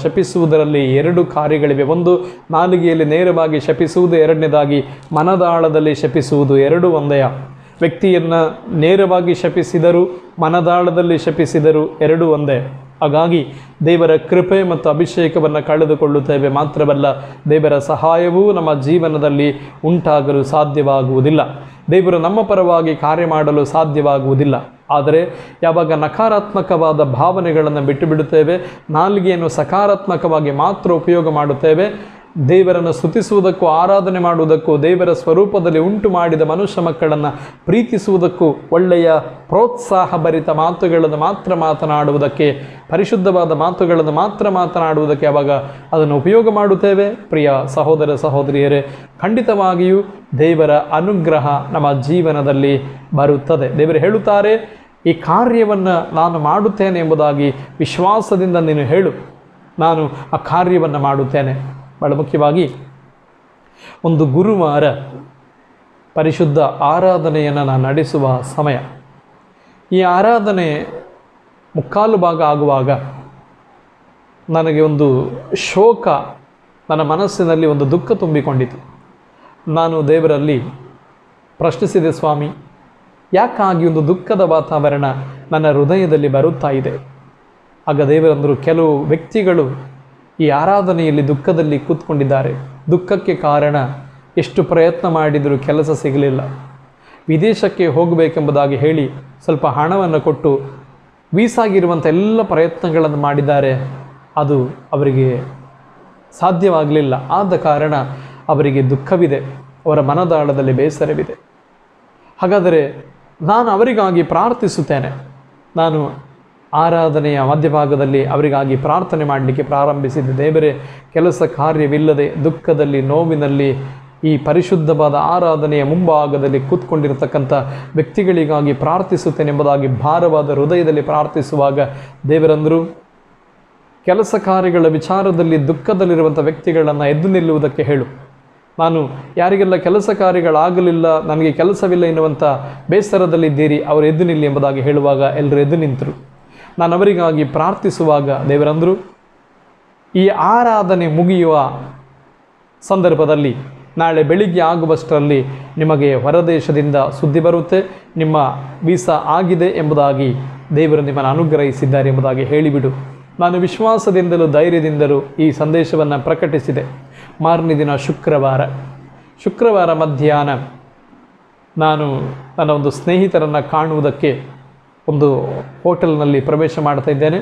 ಶಪಿಸುವುದರಲ್ಲಿ ಎರಡು ಕಾರ್ಯಗಳಿವೆ. ಒಂದು ನಾಲಿಗೆಯಲ್ಲಿ ನೇರವಾಗಿ ಶಪಿಸುವುದು, ಎರಡನೇದಾಗಿ ಮನದ ಆಳದಲ್ಲಿ ಶಪಿಸುವುದು. ಎರಡೂ ಒಂದೇ. ವ್ಯಕ್ತಿಯನ್ನು ನೇರವಾಗಿ ಶಪಿಸಿದರು, ಮನದಾಳದಲ್ಲಿ ಶಪಿಸಿದರು, ಎರಡೂ ಒಂದೇ. ಹಾಗಾಗಿ ದೇವರ ಕೃಪೆ ಮತ್ತು ಅಭಿಷೇಕವನ್ನು ಕಳೆದುಕೊಳ್ಳುತ್ತೇವೆ. ಮಾತ್ರವಲ್ಲ, ದೇವರ ಸಹಾಯವೂ ನಮ್ಮ ಜೀವನದಲ್ಲಿ ಉಂಟಾಗಲು ಸಾಧ್ಯವಾಗುವುದಿಲ್ಲ. ದೇವರು ನಮ್ಮ ಪರವಾಗಿ ಕಾರ್ಯ ಮಾಡಲು ಸಾಧ್ಯವಾಗುವುದಿಲ್ಲ. ಆದರೆ ಯಾವಾಗ ನಕಾರಾತ್ಮಕವಾದ ಭಾವನೆಗಳನ್ನು ಬಿಟ್ಟು ಬಿಡುತ್ತೇವೆ, ನಾಲಿಗೆಯನ್ನು ಸಕಾರಾತ್ಮಕವಾಗಿ ಮಾತ್ರ ಉಪಯೋಗ ಮಾಡುತ್ತೇವೆ, ದೇವರನ್ನು ಸ್ತುತಿಸುವುದಕ್ಕೂ ಆರಾಧನೆ ಮಾಡುವುದಕ್ಕೂ, ದೇವರ ಸ್ವರೂಪದಲ್ಲಿ ಉಂಟು ಮಾಡಿದ ಮನುಷ್ಯ ಮಕ್ಕಳನ್ನು ಪ್ರೀತಿಸುವುದಕ್ಕೂ, ಒಳ್ಳೆಯ ಪ್ರೋತ್ಸಾಹಭರಿತ ಮಾತುಗಳನ್ನು ಮಾತ್ರ ಮಾತನಾಡುವುದಕ್ಕೆ, ಪರಿಶುದ್ಧವಾದ ಮಾತುಗಳನ್ನು ಮಾತ್ರ ಮಾತನಾಡುವುದಕ್ಕೆ ಯಾವಾಗ ಅದನ್ನು ಉಪಯೋಗ ಮಾಡುತ್ತೇವೆ, ಪ್ರಿಯ ಸಹೋದರ ಸಹೋದರಿಯರೇ, ಖಂಡಿತವಾಗಿಯೂ ದೇವರ ಅನುಗ್ರಹ ನಮ್ಮ ಜೀವನದಲ್ಲಿ ಬರುತ್ತದೆ. ದೇವರು ಹೇಳುತ್ತಾರೆ, ಈ ಕಾರ್ಯವನ್ನು ನಾನು ಮಾಡುತ್ತೇನೆ ಎಂಬುದಾಗಿ ವಿಶ್ವಾಸದಿಂದ ನೀನು ಹೇಳು, ನಾನು ಆ ಕಾರ್ಯವನ್ನು ಮಾಡುತ್ತೇನೆ. ಬಹಳ ಮುಖ್ಯವಾಗಿ ಒಂದು ಗುರುವಾರ ಪರಿಶುದ್ಧ ಆರಾಧನೆಯನ್ನು ನಾನು ನಡೆಸುವ ಸಮಯ. ಈ ಆರಾಧನೆ ಮುಕ್ಕಾಲು ಭಾಗ ಆಗುವಾಗ ನನಗೆ ಒಂದು ಶೋಕ, ನನ್ನ ಮನಸ್ಸಿನಲ್ಲಿ ಒಂದು ದುಃಖ ತುಂಬಿಕೊಂಡಿತು. ನಾನು ದೇವರಲ್ಲಿ ಪ್ರಶ್ನಿಸಿದೆ, ಸ್ವಾಮಿ, ಯಾಕಾಗಿ ಒಂದು ದುಃಖದ ವಾತಾವರಣ ನನ್ನ ಹೃದಯದಲ್ಲಿ ಬರುತ್ತಾ ಇದೆ? ಆಗ ದೇವರಂದರು, ಕೆಲವು ವ್ಯಕ್ತಿಗಳು ಈ ಆರಾಧನೆಯಲ್ಲಿ ದುಃಖದಲ್ಲಿ ಕೂತ್ಕೊಂಡಿದ್ದಾರೆ. ದುಃಖಕ್ಕೆ ಕಾರಣ ಎಷ್ಟು ಪ್ರಯತ್ನ ಮಾಡಿದರೂ ಕೆಲಸ ಸಿಗಲಿಲ್ಲ. ವಿದೇಶಕ್ಕೆ ಹೋಗಬೇಕೆಂಬುದಾಗಿ ಹೇಳಿ ಸ್ವಲ್ಪ ಹಣವನ್ನು ಕೊಟ್ಟು ವೀಸಾಗಿರುವಂಥ ಎಲ್ಲ ಪ್ರಯತ್ನಗಳನ್ನು ಮಾಡಿದ್ದಾರೆ. ಅದು ಅವರಿಗೆ ಸಾಧ್ಯವಾಗಲಿಲ್ಲ. ಆದ ಕಾರಣ ಅವರಿಗೆ ದುಃಖವಿದೆ, ಅವರ ಮನದಾಳದಲ್ಲಿ ಬೇಸರವಿದೆ. ಹಾಗಾದರೆ ನಾನು ಅವರಿಗಾಗಿ ಪ್ರಾರ್ಥಿಸುತ್ತೇನೆ. ನಾನು ಆರಾಧನೆಯ ಮಧ್ಯಭಾಗದಲ್ಲಿ ಅವರಿಗಾಗಿ ಪ್ರಾರ್ಥನೆ ಮಾಡಲಿಕ್ಕೆ ಪ್ರಾರಂಭಿಸಿದ್ದೆ. ದೇವರೇ, ಕೆಲಸ ಕಾರ್ಯವಿಲ್ಲದೆ ದುಃಖದಲ್ಲಿ, ನೋವಿನಲ್ಲಿ ಈ ಪರಿಶುದ್ಧವಾದ ಆರಾಧನೆಯ ಮುಂಭಾಗದಲ್ಲಿ ಕೂತ್ಕೊಂಡಿರತಕ್ಕಂಥ ವ್ಯಕ್ತಿಗಳಿಗಾಗಿ ಪ್ರಾರ್ಥಿಸುತ್ತೇನೆ ಎಂಬುದಾಗಿ ಭಾರವಾದ ಹೃದಯದಲ್ಲಿ ಪ್ರಾರ್ಥಿಸುವಾಗ ದೇವರಂದರು, ಕೆಲಸ ಕಾರ್ಯಗಳ ವಿಚಾರದಲ್ಲಿ ದುಃಖದಲ್ಲಿರುವಂಥ ವ್ಯಕ್ತಿಗಳನ್ನು ಎದ್ದು ನಿಲ್ಲುವುದಕ್ಕೆ ಹೇಳು. ನಾನು ಯಾರಿಗೆಲ್ಲ ಕೆಲಸ ಕಾರ್ಯಗಳಾಗಲಿಲ್ಲ, ನನಗೆ ಕೆಲಸವಿಲ್ಲ ಎನ್ನುವಂಥ ಬೇಸರದಲ್ಲಿದ್ದೀರಿ, ಅವರು ಎದ್ದು ನಿಲ್ಲಿ ಎಂಬುದಾಗಿ ಹೇಳುವಾಗ ಎಲ್ಲರೂ ಎದ್ದು ನಿಂತರು. ನಾನು ಅವರಿಗಾಗಿ ಪ್ರಾರ್ಥಿಸುವಾಗ ದೇವರಂದರು, ಈ ಆರಾಧನೆ ಮುಗಿಯುವ ಸಂದರ್ಭದಲ್ಲಿ ನಾಳೆ ಬೆಳಿಗ್ಗೆ ಆಗುವಷ್ಟರಲ್ಲಿ ನಿಮಗೆ ಹೊರದೇಶದಿಂದ ಸುದ್ದಿ ಬರುತ್ತೆ, ನಿಮ್ಮ ವೀಸಾ ಆಗಿದೆ ಎಂಬುದಾಗಿ ದೇವರು ನಿಮ್ಮನ್ನು ಅನುಗ್ರಹಿಸಿದ್ದಾರೆ ಎಂಬುದಾಗಿ ಹೇಳಿಬಿಡು. ನಾನು ವಿಶ್ವಾಸದಿಂದಲೂ ಧೈರ್ಯದಿಂದಲೂ ಈ ಸಂದೇಶವನ್ನು ಪ್ರಕಟಿಸಿದೆ. ಮಾರನೇ ದಿನ ಶುಕ್ರವಾರ ಮಧ್ಯಾಹ್ನ ನಾನು ನನ್ನ ಒಂದು ಸ್ನೇಹಿತರನ್ನು ಕಾಣುವುದಕ್ಕೆ ಒಂದು ಹೋಟೆಲ್ನಲ್ಲಿ ಪ್ರವೇಶ ಮಾಡ್ತಾ ಇದ್ದೇನೆ.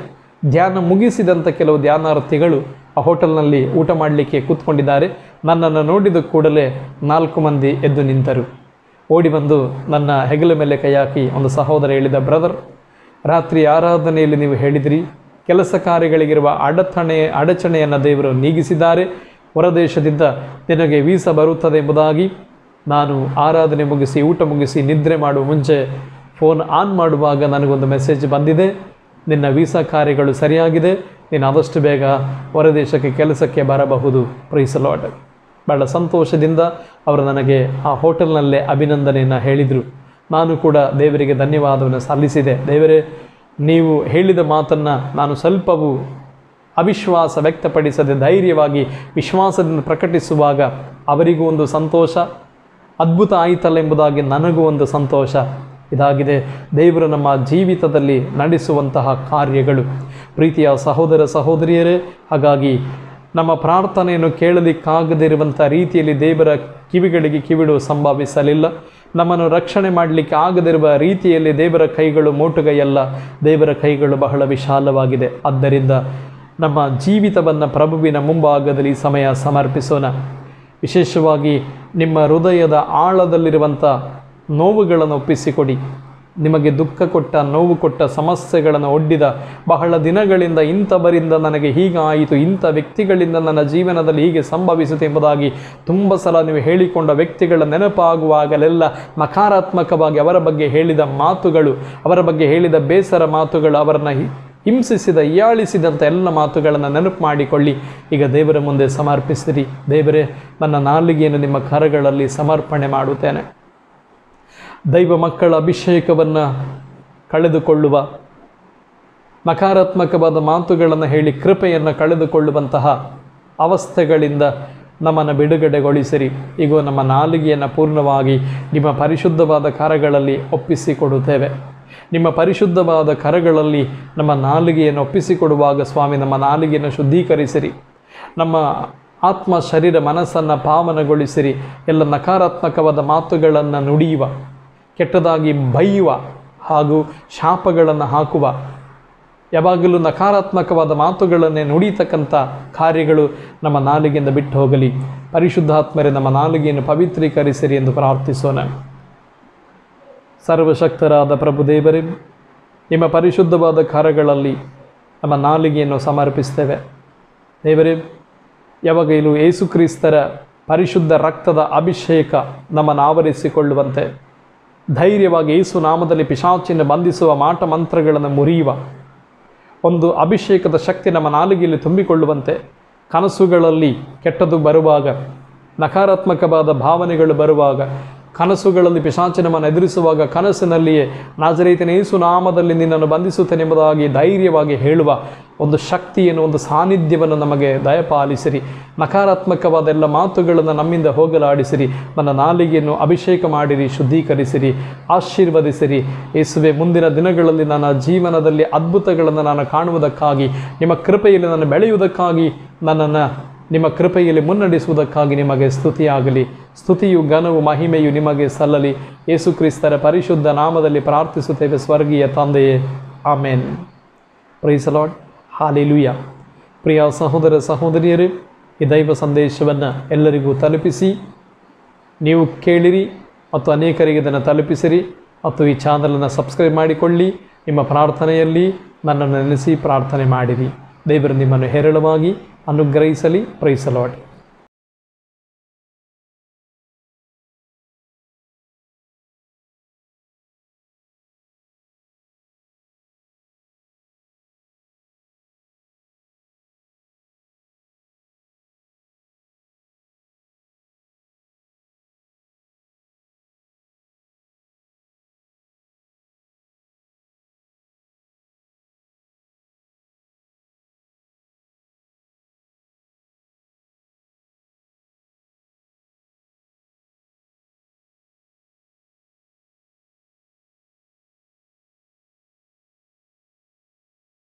ಧ್ಯಾನ ಮುಗಿಸಿದಂಥ ಕೆಲವು ಧ್ಯಾನಾರ್ಥಿಗಳು ಆ ಹೋಟೆಲ್ನಲ್ಲಿ ಊಟ ಮಾಡಲಿಕ್ಕೆ ಕೂತ್ಕೊಂಡಿದ್ದಾರೆ. ನನ್ನನ್ನು ನೋಡಿದ ಕೂಡಲೇ 4 ಮಂದಿ ಎದ್ದು ನಿಂತರು. ಓಡಿ ಬಂದು ನನ್ನ ಹೆಗಲ ಮೇಲೆ ಕೈ ಹಾಕಿ ಒಂದು ಸಹೋದರ ಹೇಳಿದ, ಬ್ರದರ್, ರಾತ್ರಿ ಆರಾಧನೆಯಲ್ಲಿ ನೀವು ಹೇಳಿದಿರಿ, ಕೆಲಸ ಕಾರ್ಯಗಳಿಗಿರುವ ಅಡಚಣೆಯನ್ನು ದೇವರು ನೀಗಿಸಿದ್ದಾರೆ, ಹೊರದೇಶದಿಂದ ನಿನಗೆ ವೀಸಾ ಬರುತ್ತದೆ ಎಂಬುದಾಗಿ. ನಾನು ಆರಾಧನೆ ಮುಗಿಸಿ ಊಟ ಮುಗಿಸಿ ನಿದ್ರೆ ಮಾಡುವ ಮುಂಚೆ ಫೋನ್ ಆನ್ ಮಾಡುವಾಗ ನನಗೊಂದು ಮೆಸೇಜ್ ಬಂದಿದೆ, ನಿನ್ನ ವೀಸಾ ಕಾರ್ಯಗಳು ಸರಿಯಾಗಿದೆ, ನೀನು ಆದಷ್ಟು ಬೇಗ ಹೊರದೇಶಕ್ಕೆ ಕೆಲಸಕ್ಕೆ ಬರಬಹುದು. Praise lord. ಬಹಳ ಸಂತೋಷದಿಂದ ಅವರು ನನಗೆ ಆ ಹೋಟೆಲ್ನಲ್ಲೇ ಅಭಿನಂದನೆಯನ್ನು ಹೇಳಿದರು. ನಾನು ಕೂಡ ದೇವರಿಗೆ ಧನ್ಯವಾದವನ್ನು ಸಲ್ಲಿಸಿದೆ. ದೇವರೇ, ನೀವು ಹೇಳಿದ ಮಾತನ್ನು ನಾನು ಸ್ವಲ್ಪವೂ ಅವಿಶ್ವಾಸ ವ್ಯಕ್ತಪಡಿಸದೆ ಧೈರ್ಯವಾಗಿ ವಿಶ್ವಾಸದಿಂದ ಪ್ರಕಟಿಸುವಾಗ ಅವರಿಗೂ ಒಂದು ಸಂತೋಷ, ಅದ್ಭುತ ಆಯಿತಲ್ಲ ಎಂಬುದಾಗಿ ನನಗೂ ಒಂದು ಸಂತೋಷ. ಇದಾಗಿದೆ ದೇವರು ನಮ್ಮ ಜೀವಿತದಲ್ಲಿ ನಡೆಸುವಂತಹ ಕಾರ್ಯಗಳು. ಪ್ರೀತಿಯ ಸಹೋದರ ಸಹೋದರಿಯರೇ, ಹಾಗಾಗಿ ನಮ್ಮ ಪ್ರಾರ್ಥನೆಯನ್ನು ಕೇಳಲಿಕ್ಕಾಗದಿರುವಂಥ ರೀತಿಯಲ್ಲಿ ದೇವರ ಕಿವಿಗಳಿಗೆ ಕಿವಿಡು ಸಂಭವಿಸಲಿಲ್ಲ. ನಮ್ಮನ್ನು ರಕ್ಷಣೆ ಮಾಡಲಿಕ್ಕೆ ಆಗದಿರುವ ರೀತಿಯಲ್ಲಿ ದೇವರ ಕೈಗಳು ಮೋಟುಗೈಯಲ್ಲ, ದೇವರ ಕೈಗಳು ಬಹಳ ವಿಶಾಲವಾಗಿದೆ. ಆದ್ದರಿಂದ ನಮ್ಮ ಜೀವಿತವನ್ನು ಪ್ರಭುವಿನ ಮುಂಭಾಗದಲ್ಲಿ ಸಮಯ ಸಮರ್ಪಿಸೋಣ. ವಿಶೇಷವಾಗಿ ನಿಮ್ಮ ಹೃದಯದ ಆಳದಲ್ಲಿರುವಂಥ ನೋವುಗಳನ್ನು ಒಪ್ಪಿಸಿಕೊಡಿ. ನಿಮಗೆ ದುಃಖ ಕೊಟ್ಟ, ನೋವು ಕೊಟ್ಟ, ಸಮಸ್ಯೆಗಳನ್ನು ಒಡ್ಡಿದ, ಬಹಳ ದಿನಗಳಿಂದ ಇಂಥವರಿಂದ ನನಗೆ ಹೀಗಾಯಿತು, ಇಂಥ ವ್ಯಕ್ತಿಗಳಿಂದ ನನ್ನ ಜೀವನದಲ್ಲಿ ಹೀಗೆ ಸಂಭವಿಸಿತು ಎಂಬುದಾಗಿ ತುಂಬ ಸಲ ನೀವು ಹೇಳಿಕೊಂಡ ವ್ಯಕ್ತಿಗಳ ನೆನಪಾಗುವಾಗಲೆಲ್ಲ ನಕಾರಾತ್ಮಕವಾಗಿ ಅವರ ಬಗ್ಗೆ ಹೇಳಿದ ಮಾತುಗಳು, ಅವರ ಬಗ್ಗೆ ಹೇಳಿದ ಬೇಸರ ಮಾತುಗಳು ಅವರನ್ನು ಹಿಂಸಿಸಿದ ಹೀಯಾಳಿಸಿದಂಥ ಎಲ್ಲ ಮಾತುಗಳನ್ನು ನೆನಪು ಮಾಡಿಕೊಳ್ಳಿ. ಈಗ ದೇವರ ಮುಂದೆ ಸಮರ್ಪಿಸಿರಿ. ದೇವರೇ, ನನ್ನ ನಾಲಿಗೆಯನ್ನು ನಿಮ್ಮ ಕರಗಳಲ್ಲಿ ಸಮರ್ಪಣೆ ಮಾಡುತ್ತೇನೆ. ದೈವ ಮಕ್ಕಳ ಅಭಿಷೇಕವನ್ನು ಕಳೆದುಕೊಳ್ಳುವ, ನಕಾರಾತ್ಮಕವಾದ ಮಾತುಗಳನ್ನು ಹೇಳಿ ಕೃಪೆಯನ್ನು ಕಳೆದುಕೊಳ್ಳುವಂತಹ ಅವಸ್ಥೆಗಳಿಂದ ನಮ್ಮನ್ನು ಬಿಡುಗಡೆಗೊಳಿಸಿರಿ. ಈಗ ನಮ್ಮ ನಾಲಿಗೆಯನ್ನು ಪೂರ್ಣವಾಗಿ ನಿಮ್ಮ ಪರಿಶುದ್ಧವಾದ ಕರಗಳಲ್ಲಿ ಒಪ್ಪಿಸಿಕೊಡುತ್ತೇವೆ. ನಿಮ್ಮ ಪರಿಶುದ್ಧವಾದ ಕರಗಳಲ್ಲಿ ನಮ್ಮ ನಾಲಿಗೆಯನ್ನು ಒಪ್ಪಿಸಿಕೊಡುವಾಗ ಸ್ವಾಮಿ, ನಮ್ಮ ನಾಲಿಗೆಯನ್ನು ಶುದ್ಧೀಕರಿಸಿರಿ. ನಮ್ಮ ಆತ್ಮ, ಶರೀರ, ಮನಸ್ಸನ್ನು ಪಾವನಗೊಳಿಸಿರಿ. ಎಲ್ಲ ನಕಾರಾತ್ಮಕವಾದ ಮಾತುಗಳನ್ನು ನುಡಿಯುವ, ಕೆಟ್ಟದಾಗಿ ಬೈಯುವ ಹಾಗೂ ಶಾಪಗಳನ್ನು ಹಾಕುವ, ಯಾವಾಗಲೂ ನಕಾರಾತ್ಮಕವಾದ ಮಾತುಗಳನ್ನೇ ನುಡಿತಕ್ಕಂಥ ಕಾರ್ಯಗಳು ನಮ್ಮ ನಾಲಿಗೆಯಿಂದ ಬಿಟ್ಟು ಹೋಗಲಿ. ಪರಿಶುದ್ಧಾತ್ಮರೇ, ನಮ್ಮ ನಾಲಿಗೆಯನ್ನು ಪವಿತ್ರೀಕರಿಸಿರಿ ಎಂದು ಪ್ರಾರ್ಥಿಸೋಣ. ಸರ್ವಶಕ್ತರಾದ ಪ್ರಭುದೇವರೇ, ನಿಮ್ಮ ಪರಿಶುದ್ಧವಾದ ಕರಗಳಲ್ಲಿ ನಮ್ಮ ನಾಲಿಗೆಯನ್ನು ಸಮರ್ಪಿಸ್ತೇವೆ. ದೇವರೇ, ಯಾವಾಗಲೂ ಯೇಸುಕ್ರಿಸ್ತರ ಪರಿಶುದ್ಧ ರಕ್ತದ ಅಭಿಷೇಕ ನಮ್ಮನ್ನು ಆವರಿಸಿಕೊಳ್ಳುವಂತೆ, ಧೈರ್ಯವಾಗಿ ಯೇಸು ನಾಮದಲ್ಲಿ ಪಿಶಾಚಿನ ಬಂಧಿಸುವ ಮಾಟ ಮಂತ್ರಗಳನ್ನು ಮುರಿಯುವ ಒಂದು ಅಭಿಷೇಕದ ಶಕ್ತಿ ನಮ್ಮ ನಾಲಿಗೆಯಲ್ಲಿ ತುಂಬಿಕೊಳ್ಳುವಂತೆ, ಕನಸುಗಳಲ್ಲಿ ಕೆಟ್ಟದ್ದು ಬರುವಾಗ, ನಕಾರಾತ್ಮಕವಾದ ಭಾವನೆಗಳು ಬರುವಾಗ, ಕನಸುಗಳಲ್ಲಿ ಪಿಶಾಚನವನ್ನು ಎದುರಿಸುವಾಗ ಕನಸಿನಲ್ಲಿಯೇ ನಾಜರೇತಿನ ಯೇಸು ನಾಮದಲ್ಲಿ ನಿನ್ನನ್ನು ಬಂಧಿಸುತ್ತೇನೆಂಬುದಾಗಿ ಧೈರ್ಯವಾಗಿ ಹೇಳುವ ಒಂದು ಶಕ್ತಿಯನ್ನು, ಒಂದು ಸಾನ್ನಿಧ್ಯವನ್ನು ನಮಗೆ ದಯಪಾಲಿಸಿರಿ. ನಕಾರಾತ್ಮಕವಾದ ಎಲ್ಲ ಮಾತುಗಳನ್ನು ನಮ್ಮಿಂದ ಹೋಗಲಾಡಿಸಿರಿ. ನನ್ನ ನಾಲಿಗೆಯನ್ನು ಅಭಿಷೇಕ ಮಾಡಿರಿ, ಶುದ್ಧೀಕರಿಸಿರಿ, ಆಶೀರ್ವದಿಸಿರಿ. ಯೇಸುವೆ, ಮುಂದಿನ ದಿನಗಳಲ್ಲಿ ನನ್ನ ಜೀವನದಲ್ಲಿ ಅದ್ಭುತಗಳನ್ನು ನಾನು ಕಾಣುವುದಕ್ಕಾಗಿ, ನಿಮ್ಮ ಕೃಪೆಯಲ್ಲಿ ನಾನು ಬೆಳೆಯುವುದಕ್ಕಾಗಿ, ನನ್ನನ್ನು ನಿಮ್ಮ ಕೃಪೆಯಲ್ಲಿ ಮುನ್ನಡೆಸುವುದಕ್ಕಾಗಿ ನಿಮಗೆ ಸ್ತುತಿಯಾಗಲಿ. ಸ್ತುತಿಯು, ಘನವು, ಮಹಿಮೆಯು ನಿಮಗೆ ಸಲ್ಲಲಿ. ಯೇಸುಕ್ರಿಸ್ತರ ಪರಿಶುದ್ಧ ನಾಮದಲ್ಲಿ ಪ್ರಾರ್ಥಿಸುತ್ತೇವೆ ಸ್ವರ್ಗೀಯ ತಂದೆಯೇ, amen. Praise the lord. Hallelujah. ಪ್ರಿಯ ಸಹೋದರ ಸಹೋದರಿಯರೇ, ಈ ದೈವ ಸಂದೇಶವನ್ನು ಎಲ್ಲರಿಗೂ ತಲುಪಿಸಿ, ನೀವು ಕೇಳಿರಿ ಮತ್ತು ಅನೇಕರಿಗೆ ಇದನ್ನು ತಲುಪಿಸಿರಿ ಮತ್ತು ಈ ಚಾನಲನ್ನು ಸಬ್ಸ್ಕ್ರೈಬ್ ಮಾಡಿಕೊಳ್ಳಿ. ನಿಮ್ಮ ಪ್ರಾರ್ಥನೆಯಲ್ಲಿ ನನ್ನನ್ನು ನೆನೆಸಿ ಪ್ರಾರ್ಥನೆ ಮಾಡಿರಿ. ದೇವರು ನಿಮ್ಮನ್ನು ಹೇರಳವಾಗಿ ಅನುಗ್ರಹಿಸಲಿ. Price the lord.